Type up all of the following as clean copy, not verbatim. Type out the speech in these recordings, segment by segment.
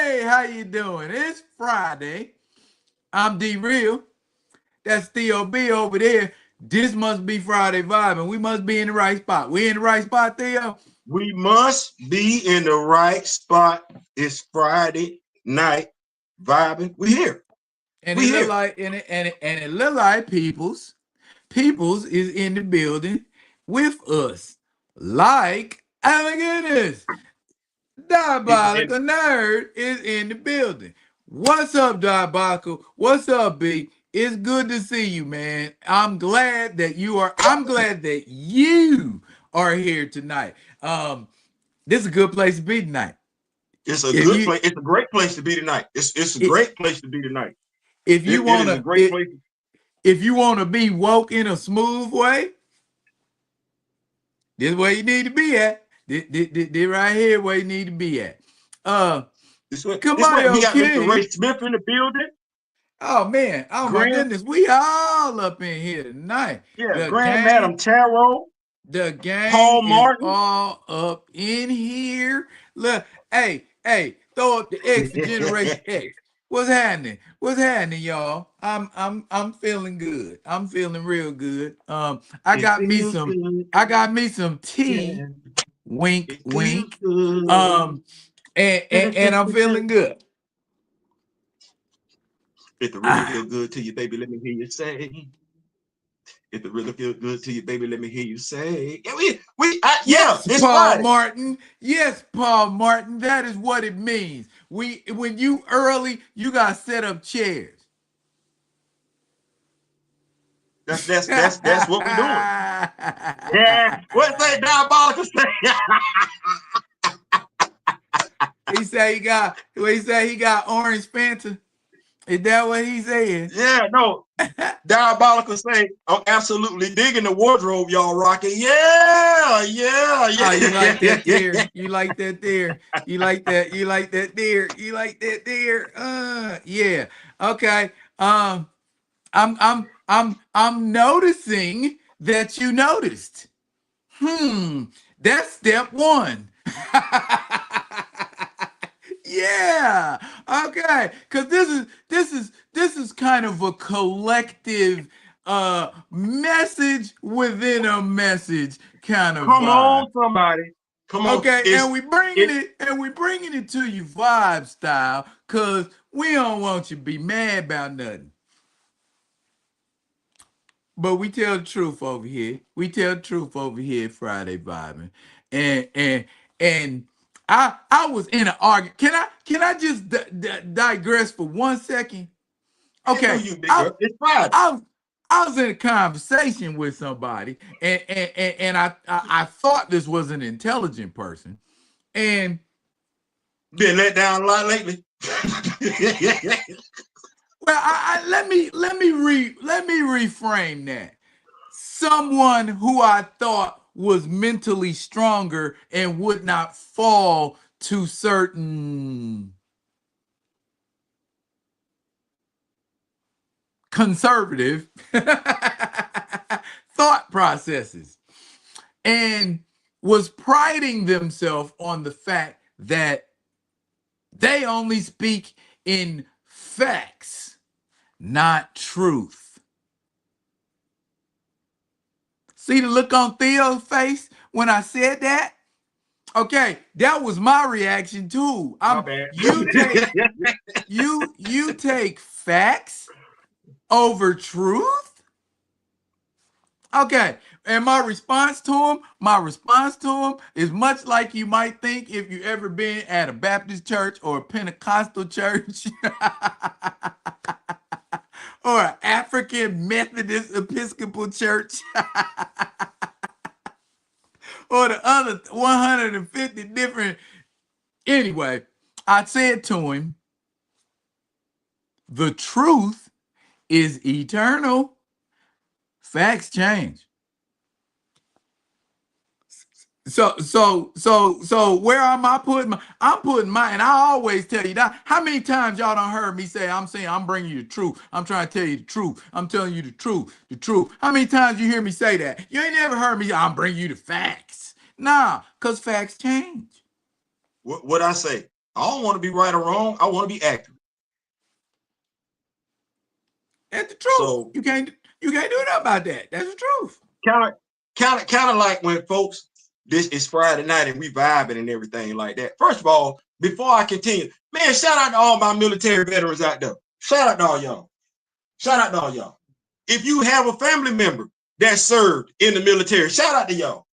Hey, how you doing? It's Friday. I'm D-Real. That's Theo B over there. This must be Friday vibing. We must be in the right spot. We in the right spot, Theo? We must be in the right spot. It's Friday night vibing. We here. And We it look here. like and it look like Peoples is in the building with us. Like, oh my goodness. And Diabolical Nerd is in the building. What's up, Diabolical? What's up, B? It's good to see you, man. I'm glad that you are here tonight. This is a good place to be tonight. it's a If good you place. It's a great place to be tonight. It's a if great place to be tonight. if you It is a wanna great place. if you wanna be woke in a smooth way, this is where you need to be at. This right here where you need to be at. Uh This way we Kamayo got Mr. Ray King. Smith in the building. Oh man, oh my Grand, goodness, we all up in here tonight. yeah, The Grand gang, Madam Tarot, the gang Paul is Martin. all up in here. Look, hey, throw up the X to Generation X. What's happening? What's happening, y'all? I'm feeling good. I'm feeling real good. I It got me feels some, good. I got me some tea. Yeah, Wink, it feels wink. good. Um, and I'm feeling good. If it really feel Ah. good to you, baby, let me hear you say. If it really feel good to you, baby, let me hear you say. Yeah, yeah, Yes, it's Paul Friday. Martin. Yes, Paul Martin. That is what it means. When you early, you gotta set up chairs. That's what we doing. Yeah, what's that diabolical say? he say he got. He say he got orange Fanta. Is that what he said? Yeah, no, diabolical say. I'm absolutely digging the wardrobe y'all rocking. Yeah, yeah, Oh, you like yeah. that there? You like that there? You like that? You like that there? You like that there? Yeah. Okay. I'm noticing that you noticed. That's step one. Yeah. Okay. Cause this is kind of a collective message within a message kind of Come vibe. on, somebody. Come on. Okay, and It's it. we bringing it to you vibe style, cause we don't want you to be mad about nothing. But we tell the truth over here. We tell the truth over here Friday vibing. And I was in an argument. Can I just digress for 1 second? Yeah, do Okay. you, big girl? It's Friday. I I was in a conversation with somebody, and I thought this was an intelligent person. And Been let down a lot lately. well, let me reframe that. Someone who I thought was mentally stronger and would not fall to certain conservative thought processes, and was priding themselves on the fact that they only speak in facts, not truth. See the look on Theo's face when I said that? Okay, that was my reaction too. My I'm bad. you take facts over truth? Okay. And my response to him is much like you might think if you ever been at a Baptist church or a Pentecostal church or an African Methodist Episcopal church or the other 150 different. Anyway, I said to him, the truth is eternal. Facts change. So where am I putting I'm putting my, and I always tell you that. How many times y'all done heard me say, I'm saying I'm bringing you the truth. I'm trying to tell you the truth. I'm telling you the truth. The truth. How many times you hear me say that? You ain't never heard me, I'm bringing you the facts. Nah, because facts change. What I say? I don't want to be right or wrong. I want to be accurate. That's the truth. So you can't do nothing about that. That's the truth. Kind of like when folks, this is Friday night and we vibing and everything like that. First of all, before I continue, man, shout out to all my military veterans out there. Shout out to all y'all. Shout out to all y'all. If you have a family member that served in the military, shout out to y'all.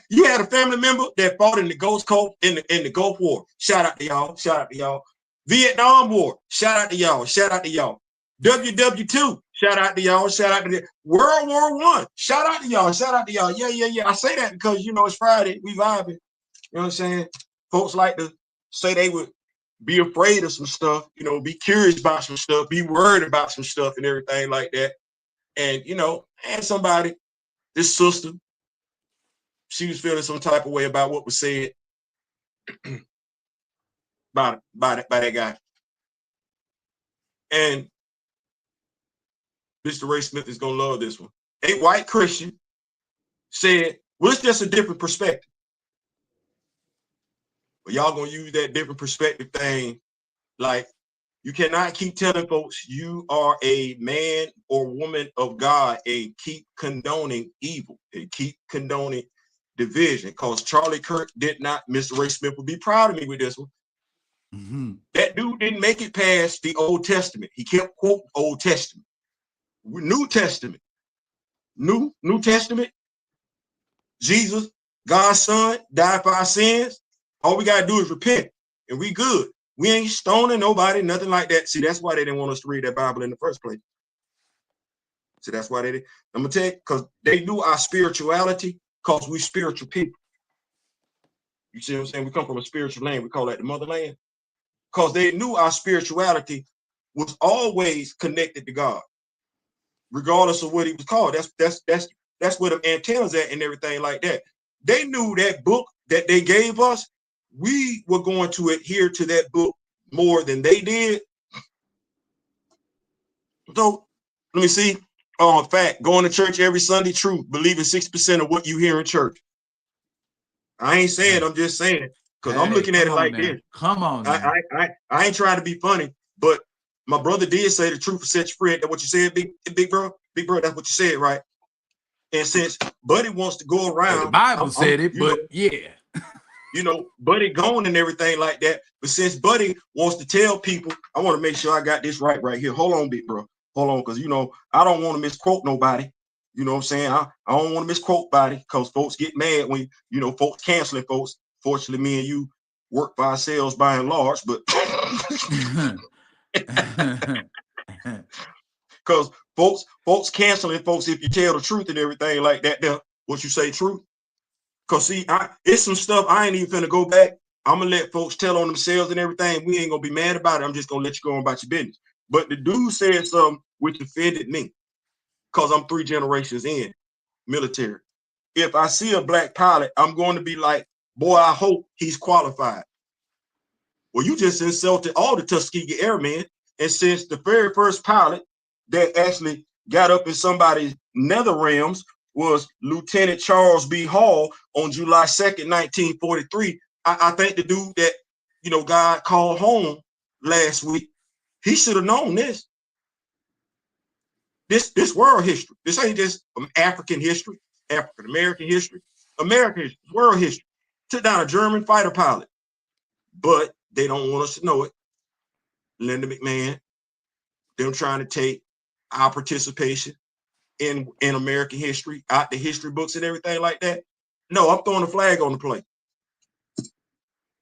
You had a family member that fought in the Gulf Coast in the Gulf War. Shout out to y'all. Shout out to y'all. Vietnam War. Shout out to y'all. Shout out to y'all. WW2. Shout out to y'all. Shout out to the World War I. Shout out to y'all. Shout out to y'all. Yeah. I say that because it's Friday. We vibing. You know what I'm saying? Folks like to say they would be afraid of some stuff, be curious about some stuff, be worried about some stuff and everything like that. And, and somebody, this sister, she was feeling some type of way about what was said by that guy. And Mr. Ray Smith is going to love this one. A white Christian said, well, it's just a different perspective. But y'all going to use that different perspective thing. Like, you cannot keep telling folks you are a man or woman of God and keep condoning evil and keep condoning division. Because Charlie Kirk did not, Mr. Ray Smith would be proud of me with this one. Mm-hmm. That dude didn't make it past the Old Testament. He kept quoting Old Testament. New Testament. New Testament. Jesus, God's son, died for our sins. All we got to do is repent and we good. We ain't stoning nobody, nothing like that. See, that's why they didn't want us to read that Bible in the first place. See, that's why they did. I'm going to tell you, because they knew our spirituality, because we spiritual people. You see what I'm saying? We come from a spiritual land. We call that the motherland. Because they knew our spirituality was always connected to God, regardless of what he was called. That's where the antennas at and everything like that. They knew that book that they gave us, we were going to adhere to that book more than they did. So let me see. Fact, going to church every Sunday, truth, believing 60% of what you hear in church. I ain't saying, I'm just saying, because I'm looking at it like this. Come on. I ain't trying to be funny, but my brother did say the truth will set you free. That's what you said, big bro. Big bro, that's what you said, right? And since Buddy wants to go around, the Bible said it, but yeah. Buddy gone and everything like that. But since Buddy wants to tell people, I want to make sure I got this right here. Hold on, big bro. Hold on, because, I don't want to misquote nobody. You know what I'm saying? I don't want to misquote body because folks get mad when, folks canceling folks. Fortunately, me and you work for ourselves by and large, but because folks canceling folks if you tell the truth and everything like that. What you say, truth? Because see, it's some stuff I ain't even finna go back. I'm gonna let folks tell on themselves and everything. We ain't gonna be mad about it. I'm just gonna let you go on about your business. But the dude said something which offended me because I'm 3 generations in military. If I see a black pilot, I'm going to be like, boy, I hope he's qualified. Well, you just insulted all the Tuskegee Airmen. And since the very first pilot that actually got up in somebody's nether realms was Lieutenant Charles B. Hall on July 2nd, 1943, I think the dude that, God called home last week, he should have known this. This world history. This ain't just African history, African American history, American history, world history. Took down a German fighter pilot, but they don't want us to know it. Linda McMahon, them trying to take our participation in American history out the history books and everything like that. No, I'm throwing a flag on the play.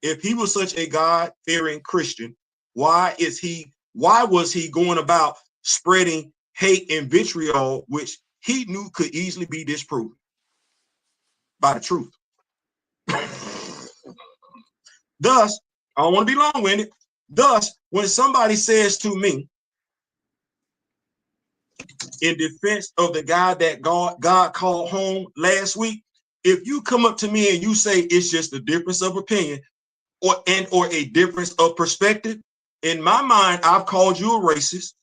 If he was such a God-fearing Christian, why was he going about spreading hate and vitriol, which he knew could easily be disproven by the truth? Thus, I don't want to be long-winded. Thus, when somebody says to me, in defense of the guy that God called home last week, if you come up to me and you say it's just a difference of opinion or a difference of perspective, in my mind, I've called you a racist.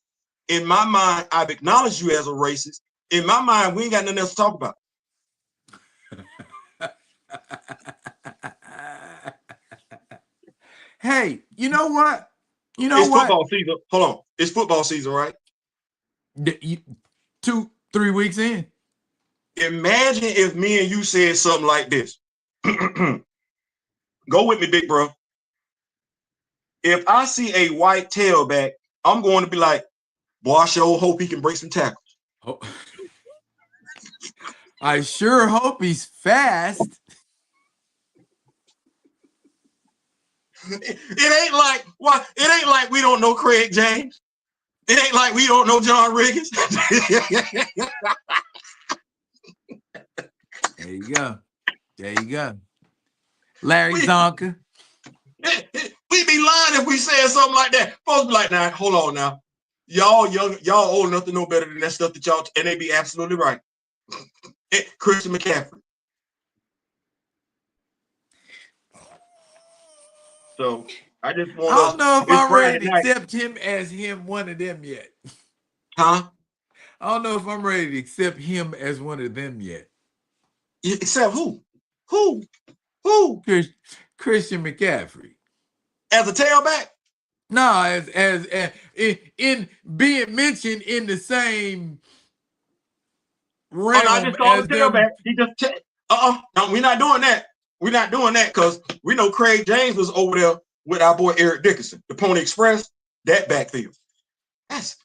In my mind, I've acknowledged you as a racist. In my mind, we ain't got nothing else to talk about. Hey, you know what? You know It's what? football season. Hold on. It's football season, right? 2-3 weeks in. Imagine if me and you said something like this. Go with me, big bro. If I see a white tailback, I'm going to be like, boy, I sure hope he can break some tackles. Oh. I sure hope he's fast. It ain't like why. It ain't like we don't know Craig James. It ain't like we don't know John Riggins. There you go. There you go. Larry Zonka. We be lying if we said something like that. Folks be like, nah, hold on now. Y'all young, y'all old enough to know better than that stuff that y'all, and they be absolutely right. Christian McCaffrey. So I just want I us. don't know if It's I'm Friday ready to night, accept him as one of them yet. huh? I don't know if I'm ready to accept him as one of them yet. Except who? Who? Who? Christian McCaffrey. As a tailback? No, as in being mentioned in the same Oh, no, I realm just saw the as them. tailback. He just no, we're not doing that. We're not doing that because we know Craig James was over there with our boy Eric Dickerson, the Pony Express, that backfield. That's.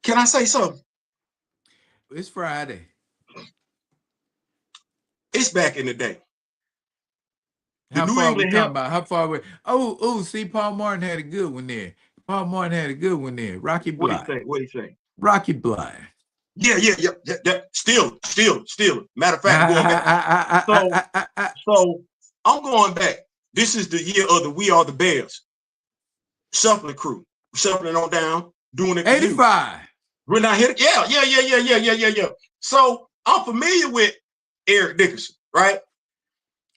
Can I say something? It's Friday. It's back in the day. The How New far are we England talking help. about? How far away? Oh, see, Paul Martin had a good one there. Paul Martin had a good one there. Rocky What do you Bly. say? What do you say? Rocky Bly. Yeah. Still. Matter of fact, going back. So I'm going back. This is the year of the We Are the Bears shuffling crew, shuffling on down, doing it for you. 85. We're not here. Yeah. So I'm familiar with Eric Dickerson, right?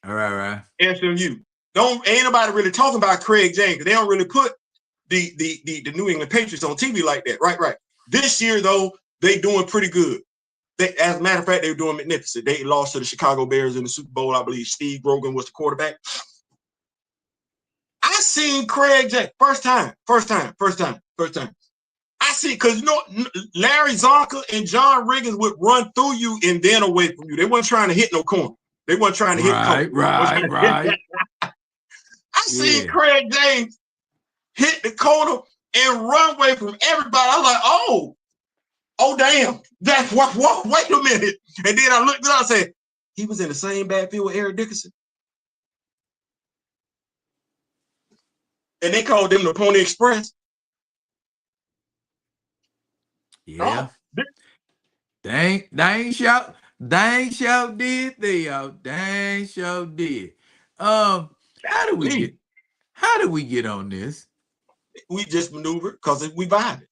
All right. SMU. Ain't nobody really talking about Craig James. They don't really put the New England Patriots on TV like that, right? This year though, they doing pretty good. As a matter of fact, they were doing magnificent. They lost to the Chicago Bears in the Super Bowl. I believe Steve Grogan was the quarterback. I seen Craig James first time. I see, because Larry Zonka and John Riggins would run through you and then away from you. They weren't trying to hit no corner. They weren't trying to hit cover. Right. I seen Craig James hit the corner and run away from everybody. I was like, oh damn. That's what wait a minute. And then I looked up and said, he was in the same backfield with Eric Dickerson. And they called them the Pony Express. Yeah. Oh, Dang show did Theo. Dang show did. How do we get on this? we just maneuvered because we vibing.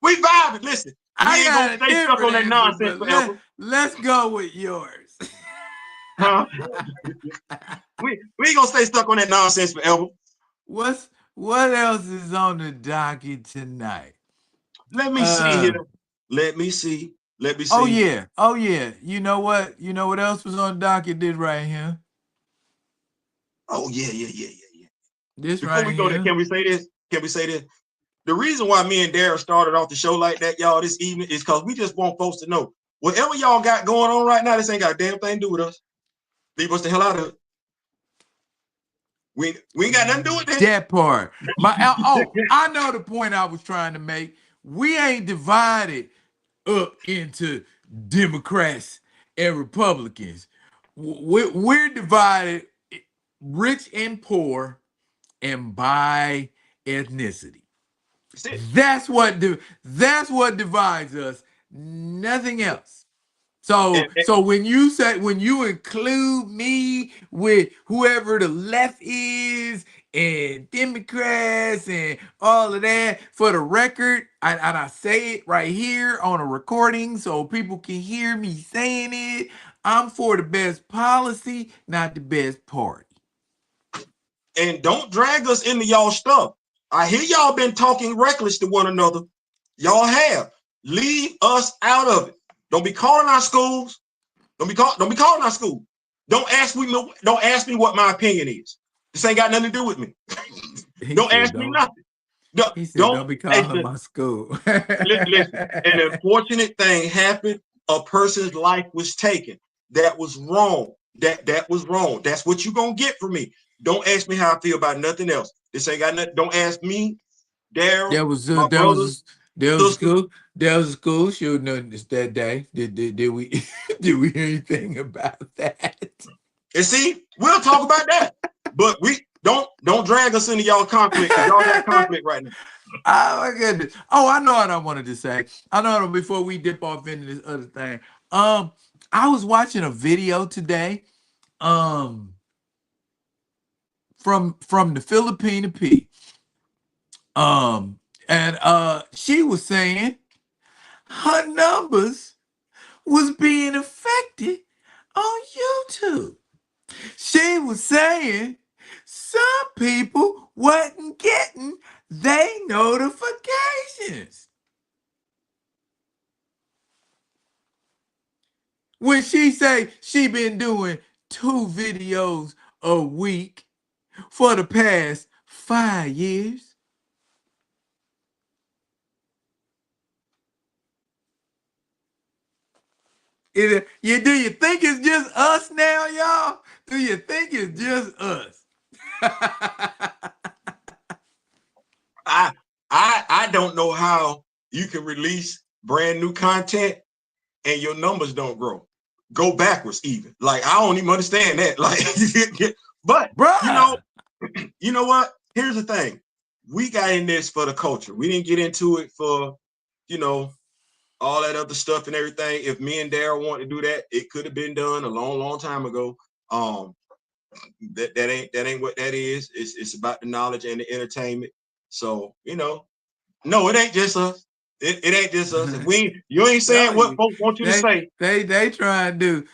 We vibing. Listen, we ain't gonna stay stuck on that nonsense forever. Let's go with yours. Huh? we ain't gonna stay stuck on that nonsense forever. What else is on the docket tonight? Let me see here. Let me see. Oh yeah. You know what? You know what else was on the docket? This right here. Oh yeah. This Before right we go here. there, can we say this? The reason why me and Darryl started off the show like that, y'all, this evening is because we just want folks to know whatever y'all got going on right now, this ain't got a damn thing to do with us. Leave us the hell out of it. We ain't got nothing to do with this. That part. I know the point I was trying to make. We ain't divided up into Democrats and Republicans. We're divided rich and poor and by ethnicity. That's what divides us. Nothing else. So when you include me with whoever the left is and Democrats and all of that, for the record, and I say it right here on a recording so people can hear me saying it, I'm for the best policy, not the best party. And don't drag us into y'all stuff. I hear y'all been talking reckless to one another. Y'all have. Leave us out of it. Don't be calling our schools. Don't be calling our school. Don't ask me. Don't ask me what my opinion is. This ain't got nothing to do with me. He Don't said, ask me "Don't." nothing. Don't. He said, Don't "Don't be hey, calling my school." listen. An unfortunate thing happened. A person's life was taken. That was wrong. That was wrong. That's what you gonna get from me. Don't ask me how I feel about nothing else. This ain't got nothing. Don't ask me, Daryl, There was my there brothers, was there was a sisters. school there was a school shooting that day. Did we did we hear anything about that? And see, we'll talk about that. But we don't drag us into y'all conflict because y'all got conflict right now. Oh my goodness. Oh, I know what I wanted to say. I know before we dip off into this other thing. Um, I was watching a video today. Um, from the Filipina P. And she was saying her numbers was being affected on YouTube. She was saying some people wasn't getting they notifications. When she say she been doing 2 videos a week for the past 5 years. Do you think it's just us now, y'all? Do you think it's just us? I I don't know how you can release brand new content and your numbers don't grow. Go backwards even. Like I don't even understand that. Like but Bruh. you know what? Here's the thing. We got in this for the culture. We didn't get into it for, you know, all that other stuff and everything. If me and Daryl want to do that, it could have been done a long time ago. That ain't what that is. It's about the knowledge and the entertainment. So, no, it ain't just us. It ain't just us. If you ain't saying Tell what you, folks want you to say. they try and do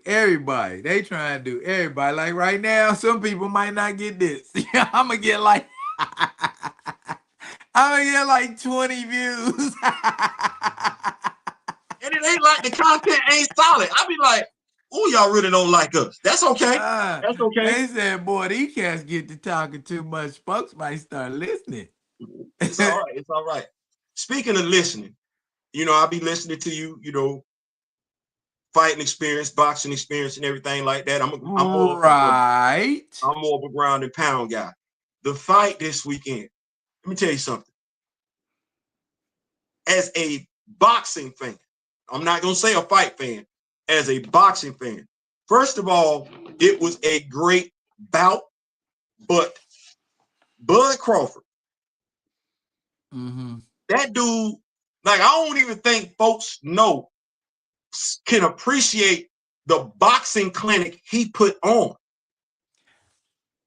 everybody. They try and do everybody. Like right now, some people might not get this. I'm gonna get like I'm gonna get like 20 views. And it ain't like the content ain't solid. I be like, oh, y'all really don't like us. That's okay. That's okay. They said, boy, these cats get to talking too much. Folks might start listening. It's all right. It's all right. Speaking of listening, I'll be listening to you, fighting experience, boxing experience, and everything like that. Right. I'm more of a ground and pound guy. The fight this weekend, let me tell you something. As a boxing fan, I'm not going to say a fight fan, as a boxing fan, first of all, it was a great bout, but Bud Crawford, that dude, like, I don't even think folks can appreciate the boxing clinic he put on.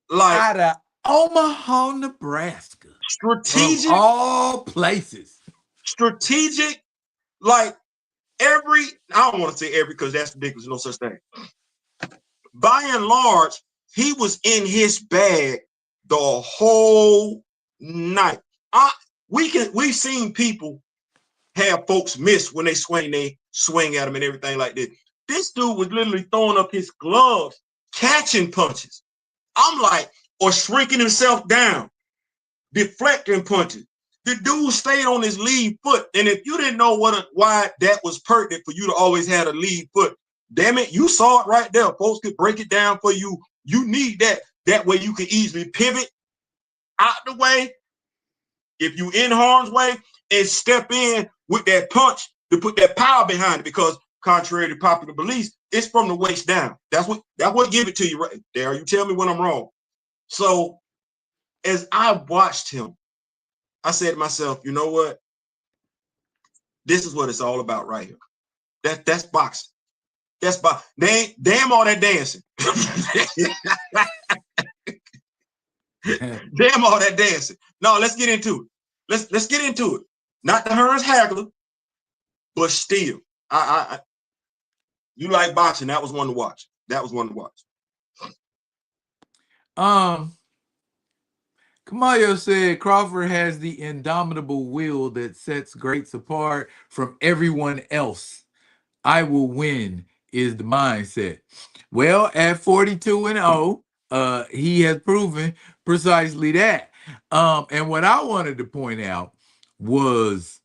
Like, out of Omaha, Nebraska. Of strategic, all places. like I don't want to say every because that's ridiculous, no such thing. By and large, he was in his bag the whole night. We've seen people have folks miss when they swing at him and everything like this. This dude was literally throwing up his gloves, catching punches. I'm like, or shrinking himself down, deflecting punches. The dude stayed on his lead foot. And if you didn't know why that was pertinent for you to always have a lead foot, damn it, you saw it right there. Folks could break it down for you. You need that. That way you can easily pivot out the way if you in harm's way and step in with that punch to put that power behind it, because contrary to popular beliefs, it's from the waist down. That's what give it to you right there. You tell me when I'm wrong. So as I watched him, I said to myself, you know what? This is what it's all about right here. That's boxing. That's boxing. Damn all that dancing. Damn all that dancing. No, let's get into it. Let's get into it. Not the Hearns Hagler, but still, you like boxing. That was one to watch. That was one to watch. Kamayo said Crawford has the indomitable will that sets greats apart from everyone else. I will win is the mindset. Well, at 42-0, he has proven precisely that. And what I wanted to point out was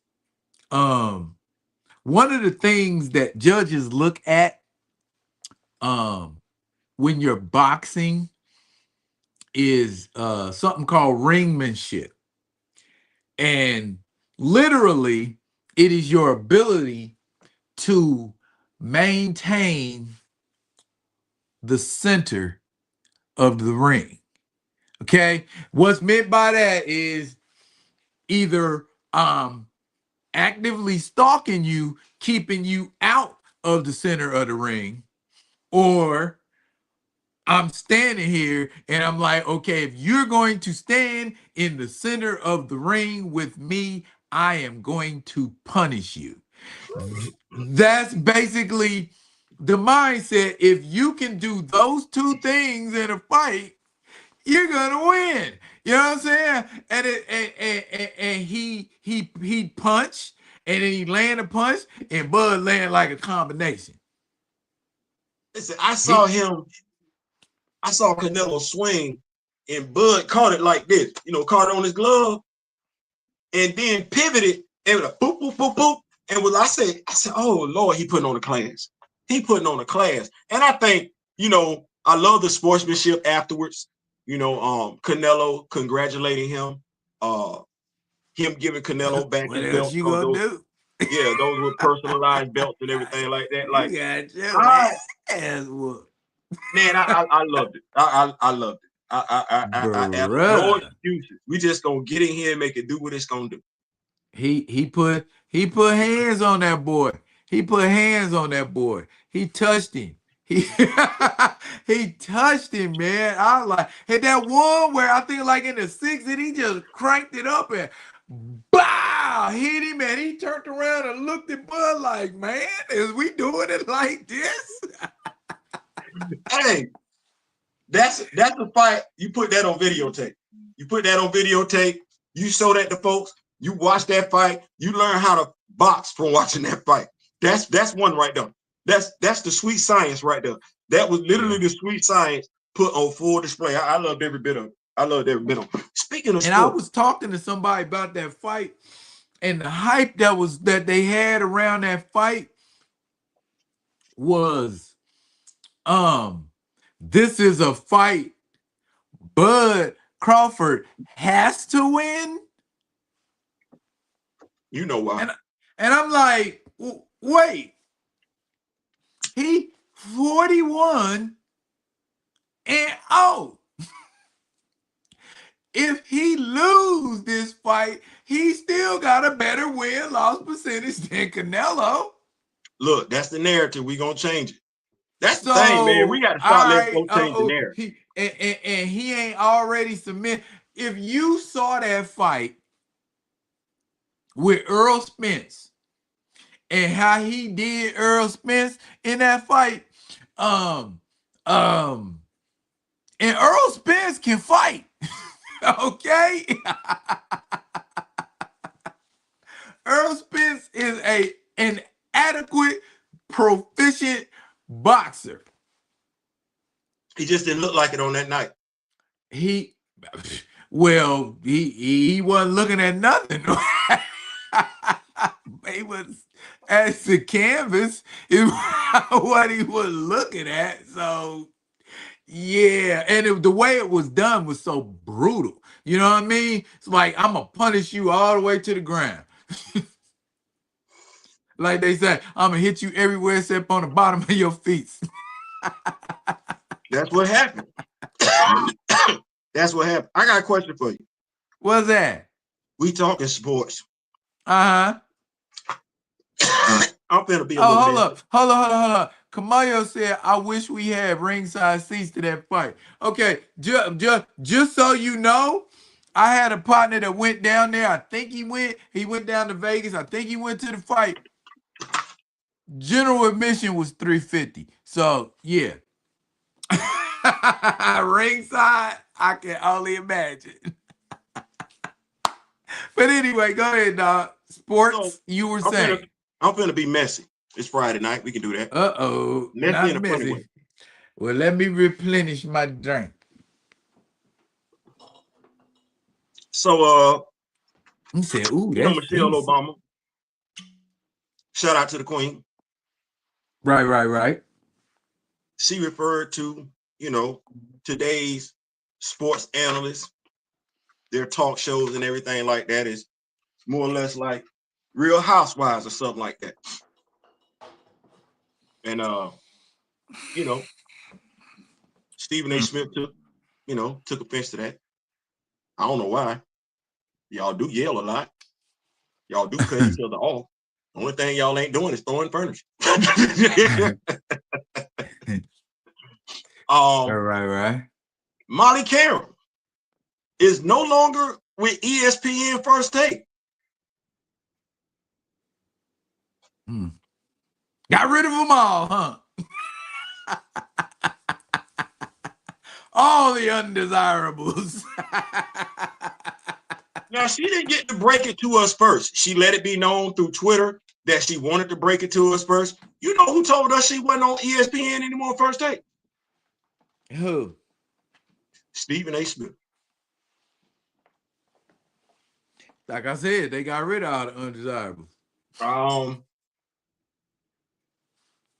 one of the things that judges look at when you're boxing is something called ringmanship. And literally, it is your ability to maintain the center of the ring. Okay? What's meant by that is either actively stalking you, keeping you out of the center of the ring, or I'm standing here and I'm like, okay, if you're going to stand in the center of the ring with me, I am going to punish you. That's basically the mindset. If you can do those two things in a fight, you're gonna win. You know what I'm saying? And he punched, and then he landed a punch, and Bud landed like a combination. Listen, He I saw Canelo swing, and Bud caught it like this, caught it on his glove, and then pivoted and went a boop, boop, boop, boop. And I said, oh Lord, he putting on a class. He putting on a class. And I think, I love the sportsmanship afterwards. Canelo congratulating him, him giving Canelo back what his else belt. you gonna do? Yeah, those were personalized belts and everything like that. You Like, got your I, ass whooped. man, I loved it. I loved it. No Bruh. excuses. We just gonna get in here and make it do what it's gonna do. He put hands on that boy. He put hands on that boy. He touched him. He he touched him, man. I like hit that one where I think like in the sixth, and he just cranked it up and bow hit him, and he turned around and looked at Bud like, man, is we doing it like this? Hey, that's a fight. You put that on videotape. You put that on videotape. You show that to folks. You watch that fight. You learn how to box from watching that fight. That's one right there. That's the sweet science right there. That was literally the sweet science put on full display. I loved every bit of it. I loved every bit of it. Speaking of and sports, I was talking to somebody about that fight and the hype that they had around that fight was this is a fight Bud Crawford has to win. you know why. And I'm like, wait, he 41 and oh, if he lose this fight, he still got a better win-loss percentage than Canelo. Look, that's the narrative. We gonna change it. That's the thing, man. We got to start letting folks change the narrative. And he ain't already submitted. If you saw that fight with Earl Spence and how he did Earl Spence in that fight, and Earl Spence can fight. Okay? Earl Spence is an adequate, proficient boxer. He just didn't look like it on that night. He wasn't looking at nothing. He was as the canvas is what he was looking at. So yeah, and the way it was done was so brutal. You know what I mean? It's like I'm gonna punish you all the way to the ground. Like they say, I'm gonna hit you everywhere except on the bottom of your feet. That's what happened. That's what happened. I got a question for you. What's that? We talking sports. Uh-huh. I'm finna be a little hold up. Kamayo said, I wish we had ringside seats to that fight. Okay, just so you know, I had a partner that went down there. I think he went down to Vegas. I think he went to the fight. General admission was $350. So yeah. Ringside, I can only imagine. But anyway, go ahead, dog. Sports, you were saying. I'm finna be messy. It's Friday night. We can do that. Uh-oh, Messy not in a funny way. messy. Well, let me replenish my drink. So He said, ooh, you know, that's Michelle fancy. Obama. Shout out to the Queen. Right, right, right. She referred to, you know, today's sports analysts, their talk shows and everything like that is more or less like Real Housewives or something like that. And you know, Stephen A. Smith took offense to that. I don't know why. Y'all do yell a lot. Y'all do cut each other off. Only thing y'all ain't doing is throwing furniture. Right, right, right. Molly Carroll is no longer with ESPN First Take. Got rid of them all, huh? All the undesirables. Now, she didn't get to break it to us first. She let it be known through Twitter that she wanted to break it to us first. You know who told us she wasn't on ESPN anymore First Take? Who? Stephen A. Smith. Like I said, they got rid of all the undesirables. I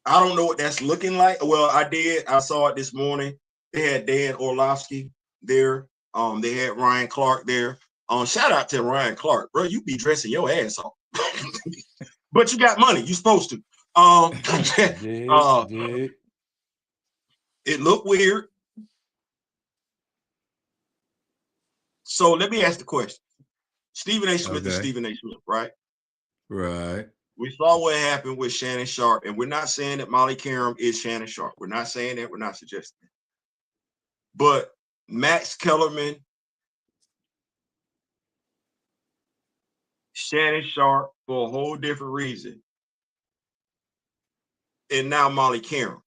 don't know what that's looking like. Well, I did. I saw it this morning. They had Dan Orlovsky there. They had Ryan Clark there. Shout out to Ryan Clark, bro. You be dressing your ass off, but you got money. You supposed to. Did. It looked weird. So let me ask the question. Stephen A. Smith is Okay. Stephen A. Smith, right? Right. We saw what happened with Shannon Sharp, and we're not saying that Molly Qerim is Shannon Sharp. We're not saying that. We're not suggesting that. But Max Kellerman, Shannon Sharp for a whole different reason, and now Molly Qerim.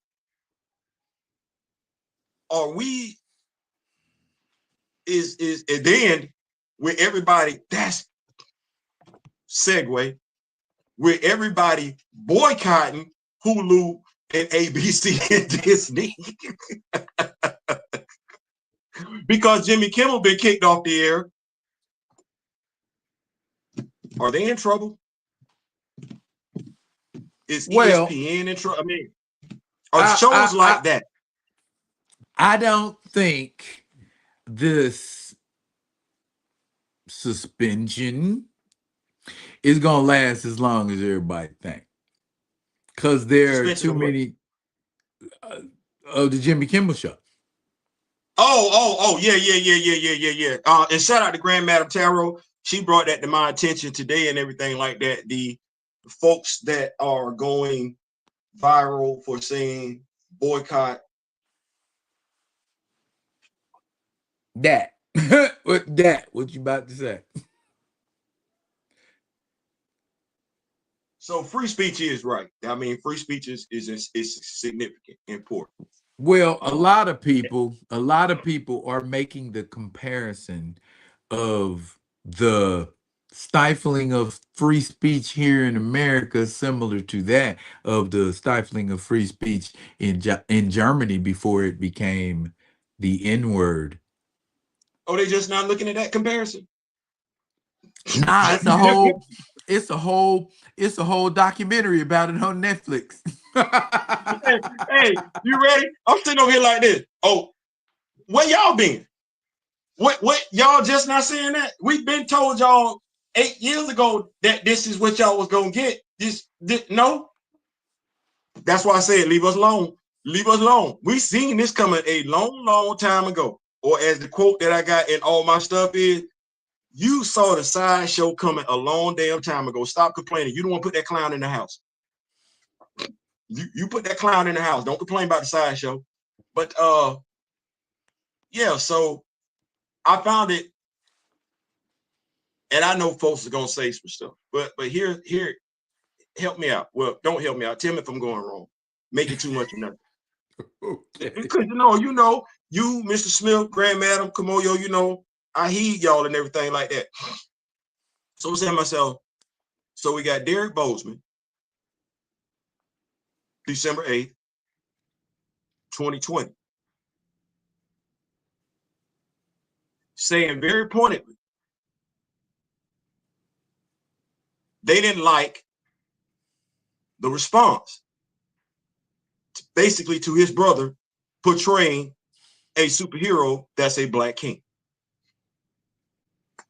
Are we is and then with everybody, that's segue, with everybody boycotting Hulu and ABC and Disney because Jimmy Kimmel been kicked off the air. Are they in trouble? Is Well, ESPN in trouble? I mean, are I, shows I like I that? I don't think this suspension is gonna last as long as everybody think. Cause there are Suspension too of what? many of the Jimmy Kimmel show. Oh, yeah. And shout out to Grand Madam Tarot. She brought that to my attention today and everything like that. The folks that are going viral for saying boycott. That. What you about to say? So free speech is right. I mean, free speech is significant, important. Well, a Um, lot of people, are making the comparison of the stifling of free speech here in America, similar to that of the stifling of free speech in Germany before it became the N word. oh, they just not looking at that comparison. Nah, it's a whole documentary about it on Netflix. Hey, you ready? I'm sitting over here like this. Oh, where y'all been? What y'all just not saying that? We've been told y'all 8 years ago that this is what y'all was gonna get. This no. That's why I said leave us alone. Leave us alone. We seen this coming a long time ago. Or as the quote that I got in all my stuff is, you saw the sideshow coming a long damn time ago. Stop complaining. You don't want to put that clown in the house. You put that clown in the house. Don't complain about the sideshow. But yeah, so I found it, and I know folks are gonna say some stuff, but here, help me out. Well, don't help me out. Tell me if I'm going wrong. Make it too much of nothing. Okay. Because you, Mr. Smith, Grand Madam, Kamoyo, I heed y'all and everything like that. So I'm saying to myself, so we got Derek Bozeman, December 8th, 2020, saying very pointedly they didn't like the response, basically, to his brother portraying a superhero that's a black king.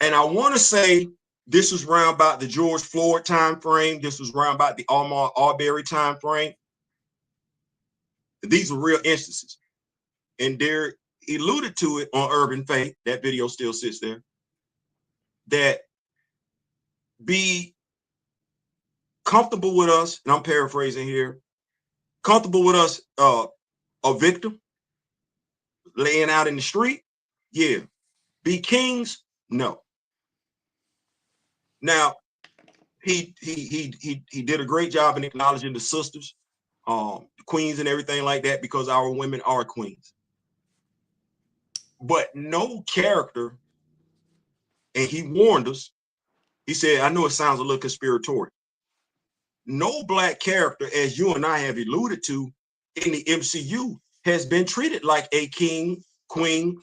And I want to say this was around about the George Floyd time frame. This was around about the Ahmaud Arbery time frame. These are real instances. And Derek alluded to it on Urban Faith. That video still sits there. That be comfortable with us, and I'm paraphrasing here, comfortable with us, a victim laying out in the street. Yeah. Be kings? No. Now, he did a great job in acknowledging the sisters, queens and everything like that, because our women are queens. But no character, and he warned us, he said, I know it sounds a little conspiratorial. No black character, as you and I have alluded to in the MCU, has been treated like a king, queen,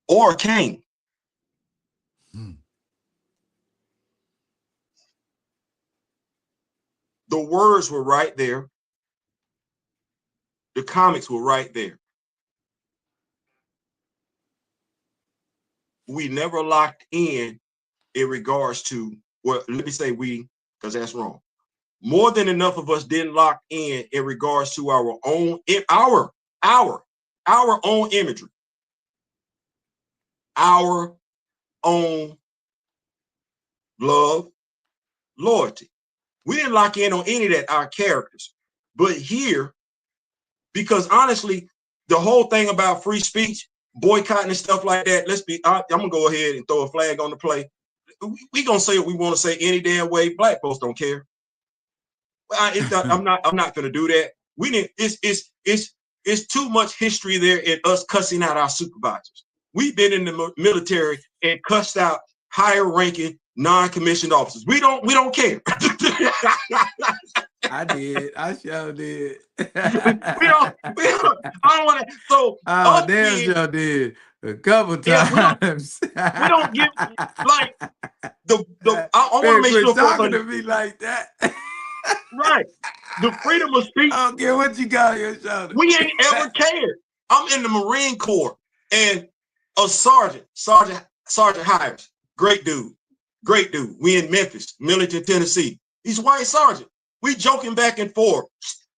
or king. The words were right there. The comics were right there. We never locked in regards to, well, let me say we, because that's wrong. More than enough of us didn't lock in regards to our own, our own imagery, our own love, loyalty. We didn't lock in on any of that, our characters. But here, because honestly, the whole thing about free speech, boycotting and stuff like that, I'm gonna go ahead and throw a flag on the play. We gonna say what we want to say any damn way. Black folks don't care. I'm not gonna do that. We need it's too much history there in us cussing out our supervisors. We've been in the military and cussed out higher ranking non-commissioned officers. We don't care. I did. I sure did. we don't I don't want to. So damn sure did a couple times. We don't give like the I want to make sure talking to me like that. Right. The freedom of speech. I don't care what you got on your shoulder. We ain't ever cared. I'm in the Marine Corps, and a sergeant Hires, great dude. We in Memphis, Millington, Tennessee. He's a white sergeant. We joking back and forth,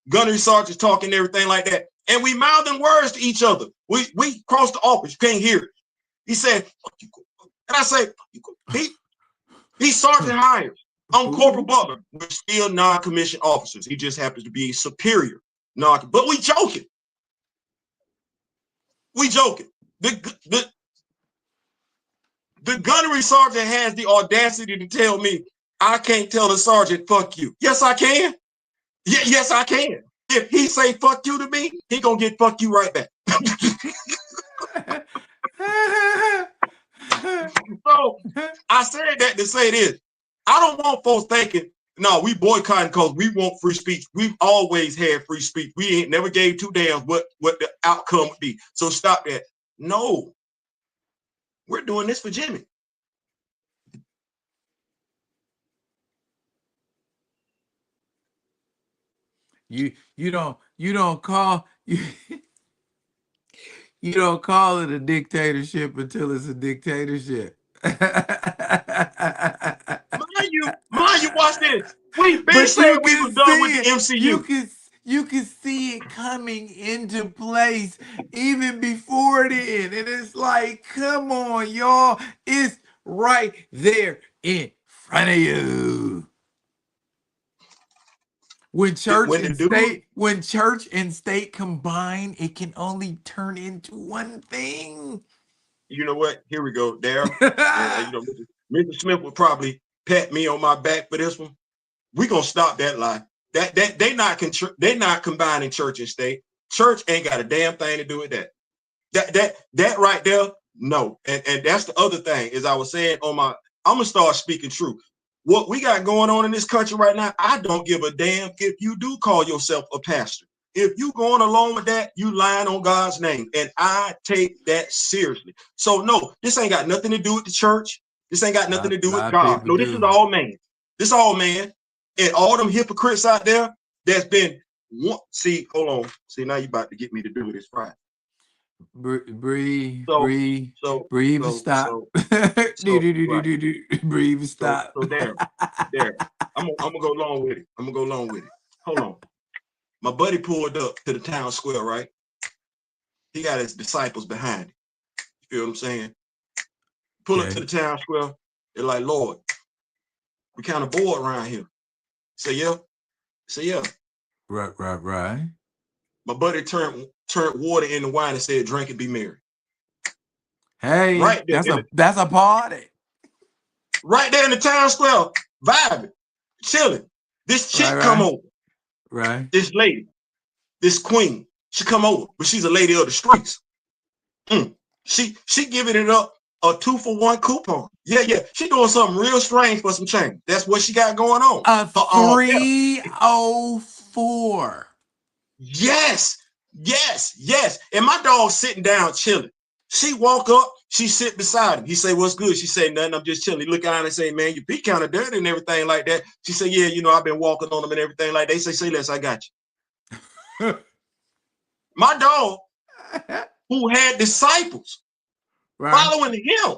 gunnery sergeants talking, everything like that, and we mouthing words to each other. We crossed the office, you can't hear it. He said, and I say, he's Sergeant Hires. I'm Corporal Butler. We're still non-commissioned officers. He just happens to be superior. But we joking. The gunnery sergeant has the audacity to tell me I can't tell the sergeant, fuck you. Yes, I can. Yes, I can. If he say fuck you to me, he gonna get fuck you right back. So I said that to say this. I don't want folks thinking, no, we boycotting because we want free speech. We've always had free speech. We ain't never gave two damns what the outcome would be. So stop that. No, we're doing this for Jimmy. You don't call you don't call it a dictatorship until it's a dictatorship. Mind you, watch this. We've been saying we were done with the MCU. You can see it coming into place even before then. And it's like, come on, y'all. It's right there in front of you. When church and state combine, it can only turn into one thing. You know what? Here we go, Daryl. Mr. Smith will probably pat me on my back for this one. We're gonna stop that lie. That they not combining church and state. Church ain't got a damn thing to do with that. That right there, no. And that's the other thing, is I was saying I'm gonna start speaking truth. what we got going on in this country right now, I don't give a damn if you do call yourself a pastor. If you going along with that, you lying on God's name. And I take that seriously. So no, this ain't got nothing to do with the church. This ain't got nothing to do with lot of God. people No, this is do. all man. This all man. And all them hypocrites out there that's been, see, hold on. See, now you about to get me to do this right. Breathe, So, breathe, so, breathe and so, stop. so, Do, so, do, do, do, right. do, do. Breathe and stop. So there. I'm gonna go along with it. I'm gonna go along with it. Hold on. My buddy pulled up to the town square, right? He got his disciples behind him. You feel what I'm saying? Pull up to the town square. They're like, Lord, we kind of bored around here. Say, yeah. Say, yeah. Right. My buddy turned water into wine and said, drink and be merry. Hey, Right there, that's a party. Right there in the town square, vibing, chilling. This chick come over. Right. This lady, this queen, she come over, but she's a lady of the streets. She giving it up a 2-for-1 coupon. Yeah. She doing something real strange for some change. That's what she got going on. A 304. Yes. And my dog's sitting down chilling. She walk up, she sit beside him. He say, what's good? She say, nothing, I'm just chilling. He look at her and say, man, you be kind of dirty and everything like that. She say, yeah, you know, I've been walking on them and everything like that. They say less, I got you. My dog, who had disciples following him,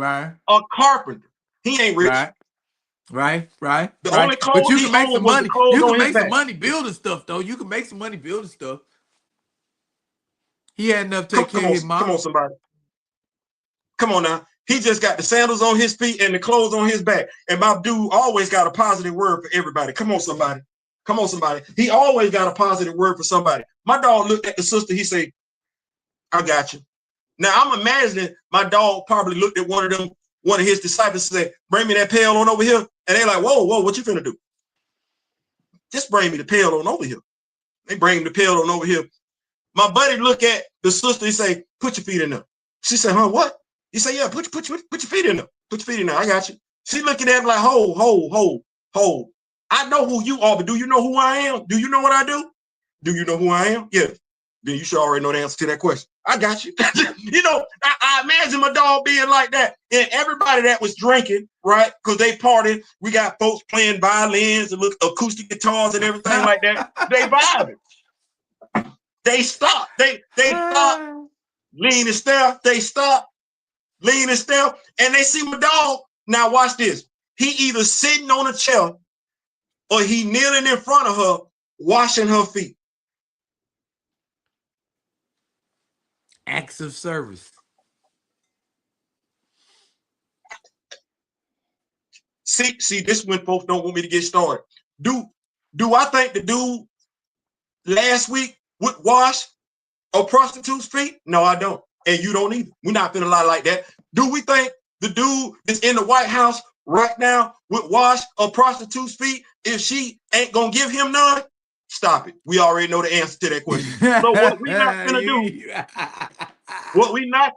a carpenter. He ain't rich. Right. The only clothes but you can make some money. You can make some money building stuff, though. You can make some money building stuff. He had enough to take care of his mom. Come on, somebody. Come on now. He just got the sandals on his feet and the clothes on his back. And my dude always got a positive word for everybody. Come on, somebody. He always got a positive word for somebody. My dog looked at the sister. He said, I got you. Now, I'm imagining my dog probably looked at one of his disciples and said, bring me that pail on over here. And they're like, whoa, what you finna do? Just bring me the pail on over here. They bring him the pail on over here. My buddy look at the sister. He say, put your feet in there. She said, huh, what? He said, yeah, put your feet in there. Put your feet in there. I got you. She looking at him like, hold. I know who you are, but do you know who I am? Do you know what I do? Do you know who I am? Yeah. Then you should already know the answer to that question. I got you. You know, I imagine my dog being like that. And everybody that was drinking, right? Because they partied. We got folks playing violins and acoustic guitars and everything like that. They vibing. They stop. They stop. Lean and stare. They stop. Lean and stare. And they see my dog. Now watch this. He either sitting on a chair or he kneeling in front of her, washing her feet. Acts of service. See, this is when folks don't want me to get started. Do I think the dude last week would wash a prostitute's feet? No, I don't. And you don't either. We're not finna lie like that. Do we think the dude that's in the White House right now would wash a prostitute's feet if she ain't gonna give him none? Stop it. We already know the answer to that question. So what we not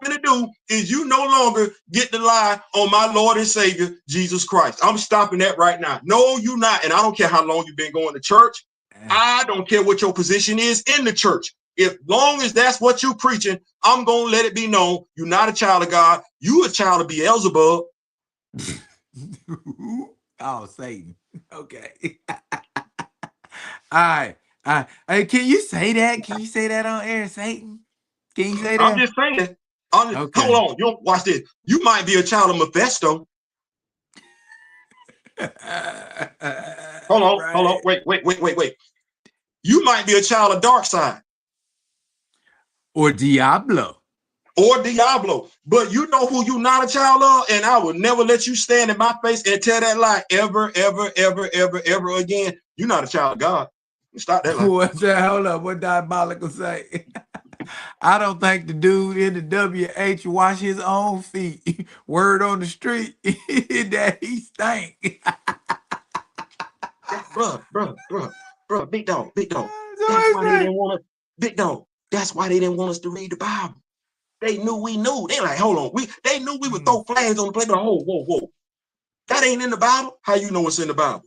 gonna do, is you no longer get to lie on my Lord and Savior, Jesus Christ. I'm stopping that right now. No, you not. And I don't care how long you've been going to church. I don't care what your position is in the church. If long as that's what you're preaching, I'm going to let it be known you're not a child of God. You a child of Beelzebub. Oh, Satan. Okay. All right. Hey, can you say that? Can you say that on air, Satan? Can you say that? I'm just saying. Okay. Hold on. You watch this. You might be a child of Mephisto. Hold on. Wait. You might be a child of dark side. Or Diablo. But you know who you not a child of, and I will never let you stand in my face and tell that lie ever again. You're not a child of God. Stop that lie. What's that? Hold up. What diabolical say? I don't think the dude in the WH wash his own feet. Word on the street that he stank. Bruh, big dog. That's why they didn't want us. Big dog. That's why they didn't want us to read the Bible. They knew we knew. They like, hold on. They knew we would throw flags on the plate. Whoa. That ain't in the Bible. How you know it's in the Bible?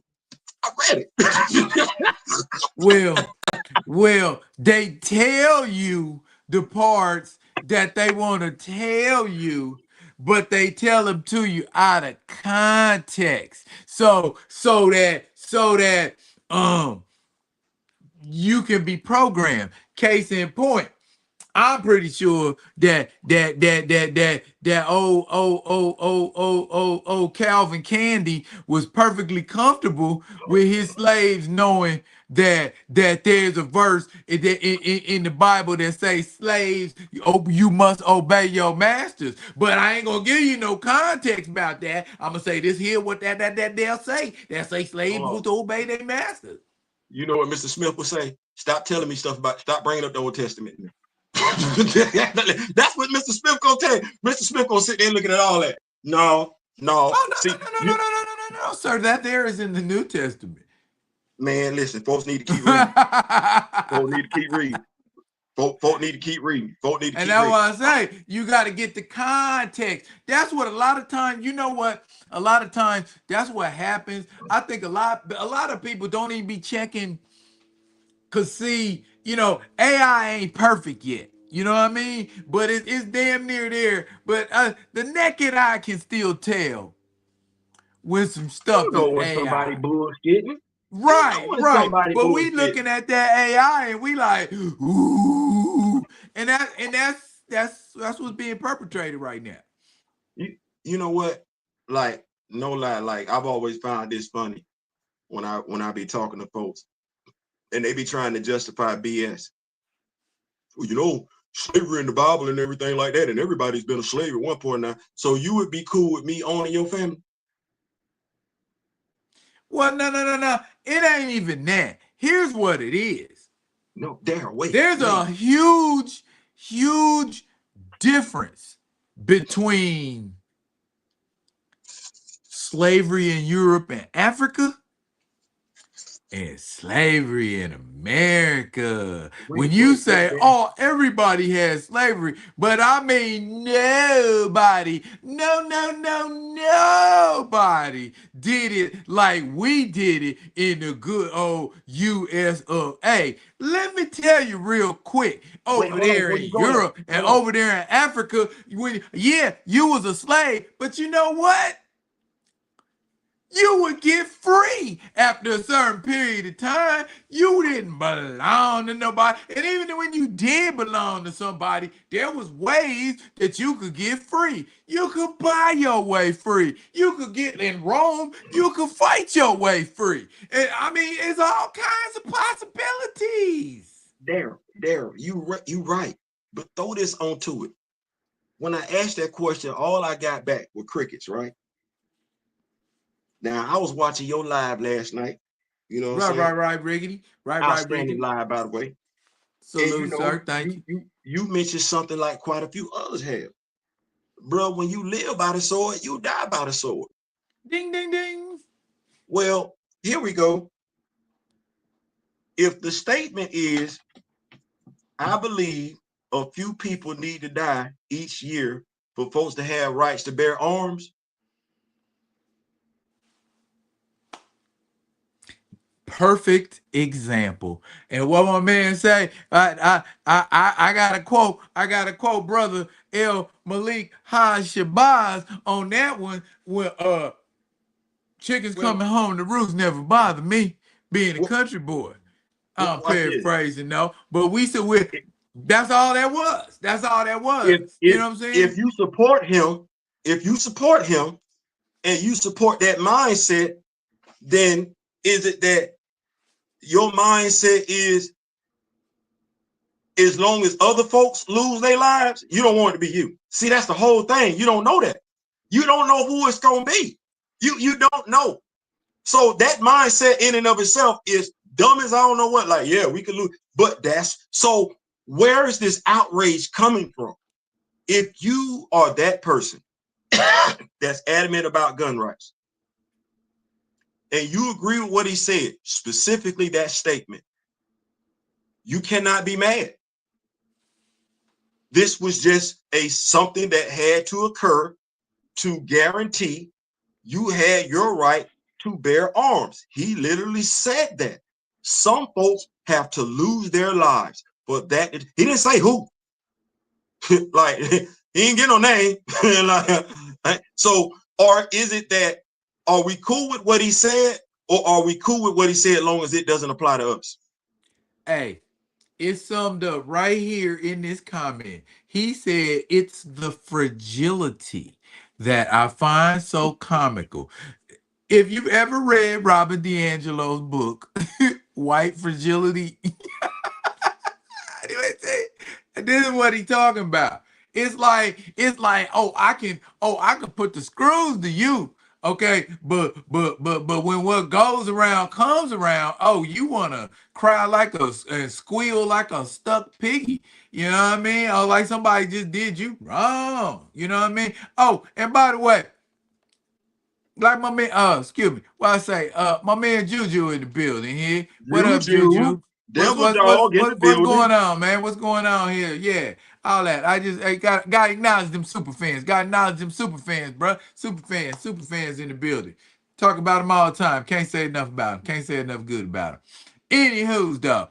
I read it. Well, they tell you the parts that they want to tell you, but they tell them to you out of context. So that you can be programmed. Case in point, I'm pretty sure that old Calvin Candy was perfectly comfortable with his slaves knowing that there's a verse in the Bible that says slaves, you must obey your masters. But I ain't gonna give you no context about that. I'm gonna say this here what that they'll say. They'll say slaves Hold was on. to obey their masters. You know what Mr. Smith would say? Stop telling me stuff about. Stop bringing up the Old Testament. That's what Mr. Smith gonna tell you. Mr. Smith gonna sit there looking at all that. No, no. Oh, See, no, sir. That there is in the New Testament. man, listen, folks need to keep reading. Folks need to keep reading. Folk need to keep reading. Folk need to And keep that's reading. why I say you got to get the context. That's what a lot of times, you know what? A lot of times that's what happens. I think a lot of people don't even be checking, cause see, AI ain't perfect yet. You know what I mean? But it's damn near there. But the naked eye can still tell when some You stuff is know when somebody AI. bullshitting. You know Right, when right. somebody But we bullshitting. looking at that AI and we like, ooh, and that's what's being perpetrated right now. You know what? Like, no lie, like I've always found this funny when I be talking to folks and they be trying to justify BS. Well, slavery in the Bible and everything like that, and everybody's been a slave at one point now. So you would be cool with me owning your family? Well, no. It ain't even that. Here's what it is. No, Daryl, There's a wait. huge difference between slavery in Europe and Africa and slavery in America. When you say, Wait. oh, everybody has slavery, but I mean nobody, nobody did it like we did it in the good old US of A. Let me tell you real quick, Wait, over hold on, there before in you go there. Europe and Hold on. over there in Africa, you was a slave, but you know what? You would get free after a certain period of time. You didn't belong to nobody. And even when you did belong to somebody, there was ways that you could get free. You could buy your way free. You could get in Rome. You could fight your way free. And I mean, it's all kinds of possibilities. Daryl, you right. But throw this onto it. When I asked that question, all I got back were crickets, right? Now I was watching your live last night. You know what I'm saying? Right, Riggedy. Right, Outstanding Riggedy. live, by the way. And Salute, sir. Thank you. you mentioned something like quite a few others have. Bro, when you live by the sword, you die by the sword. Ding, ding, ding. Well, here we go. If the statement is, I believe a few people need to die each year for folks to have rights to bear arms. Perfect example. And what my man say, I got a quote. I got a quote, brother El Malik Haj Shabazz on that one. When chickens Well, coming home to roost never bother me, being a w- country boy. I'm watch this. paraphrasing, no, but we said we. That's all that was. That's all that was. If You if know what I'm saying? if you support him, if you support him and you support that mindset, then is it that your mindset is as long as other folks lose their lives, you don't want it to be you? See, that's the whole thing. You don't know that. You don't know who it's gonna be. You don't know. So that mindset in and of itself is dumb as I don't know what. Like, yeah, we could lose, but that's so. Where is this outrage coming from? If you are that person that's adamant about gun rights, and you agree with what he said, specifically that statement, you cannot be mad. This was just something that had to occur to guarantee you had your right to bear arms. He literally said that. Some folks have to lose their lives, but that he didn't say who. Like he didn't get no name. So, or is it that are we cool with what he said, or are we cool with what he said, as long as it doesn't apply to us? Hey, it's summed up right here in this comment. He said it's the fragility that I find so comical. If you've ever read Robert DiAngelo's book, White Fragility, this is what he's talking about. It's like, I can put the screws to you. Okay, but when what goes around comes around, oh, you wanna cry like and squeal like a stuck piggy. You know what I mean? Oh, like somebody just did you wrong. You know what I mean? Oh, and by the way, like my man, excuse me. What I say, my man Juju in the building here. What up, Juju, Juju? What's Devil what's what's Dog in the what's what's building. going on, man? What's going on here? Yeah, all that. I just got to acknowledge them super fans. Got to acknowledge them super fans, bro. Super fans in the building. Talk about them all the time. Can't say enough about them. Can't say enough good about them. Anywho's though,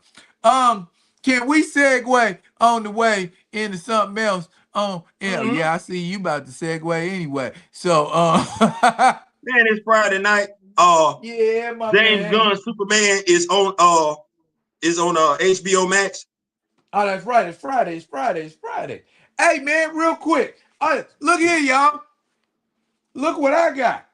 can we segue on the way into something else? Yeah, I see you about to segue anyway. So, Man, it's Friday night. yeah, my James man. Gunn Superman is on HBO Max. Oh, that's right. It's Friday. Hey, man, real quick. Look here, y'all. Look what I got.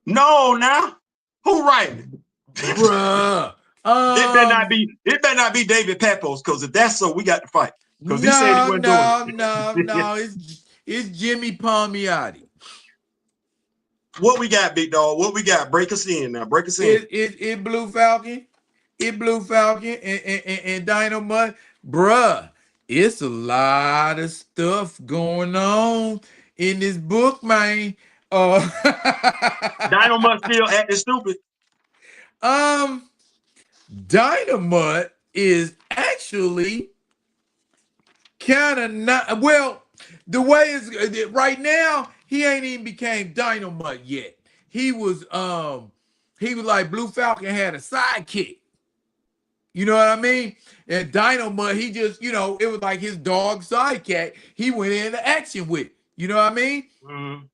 No, now who writing? Bruh. It better not be David Papos, because if that's so, we got to fight. Because he said he No, wasn't doing no, no, it. no. It's Jimmy Palmiotti. What we got, big dog? What we got? Break us in now. Break us in. It Blue Falcon. It Blue Falcon and Dynamite. Bruh, it's a lot of stuff going on in this book, man. Uh Dino must still acting stupid. um Dynamite is actually kind of not well. The way is right now, he ain't even became Dynamite yet. He was like Blue Falcon had a sidekick. You know what I mean? And Dynamite, he just, it was like his dog sidekick. He went into action with. You know what I mean? Mm-hmm.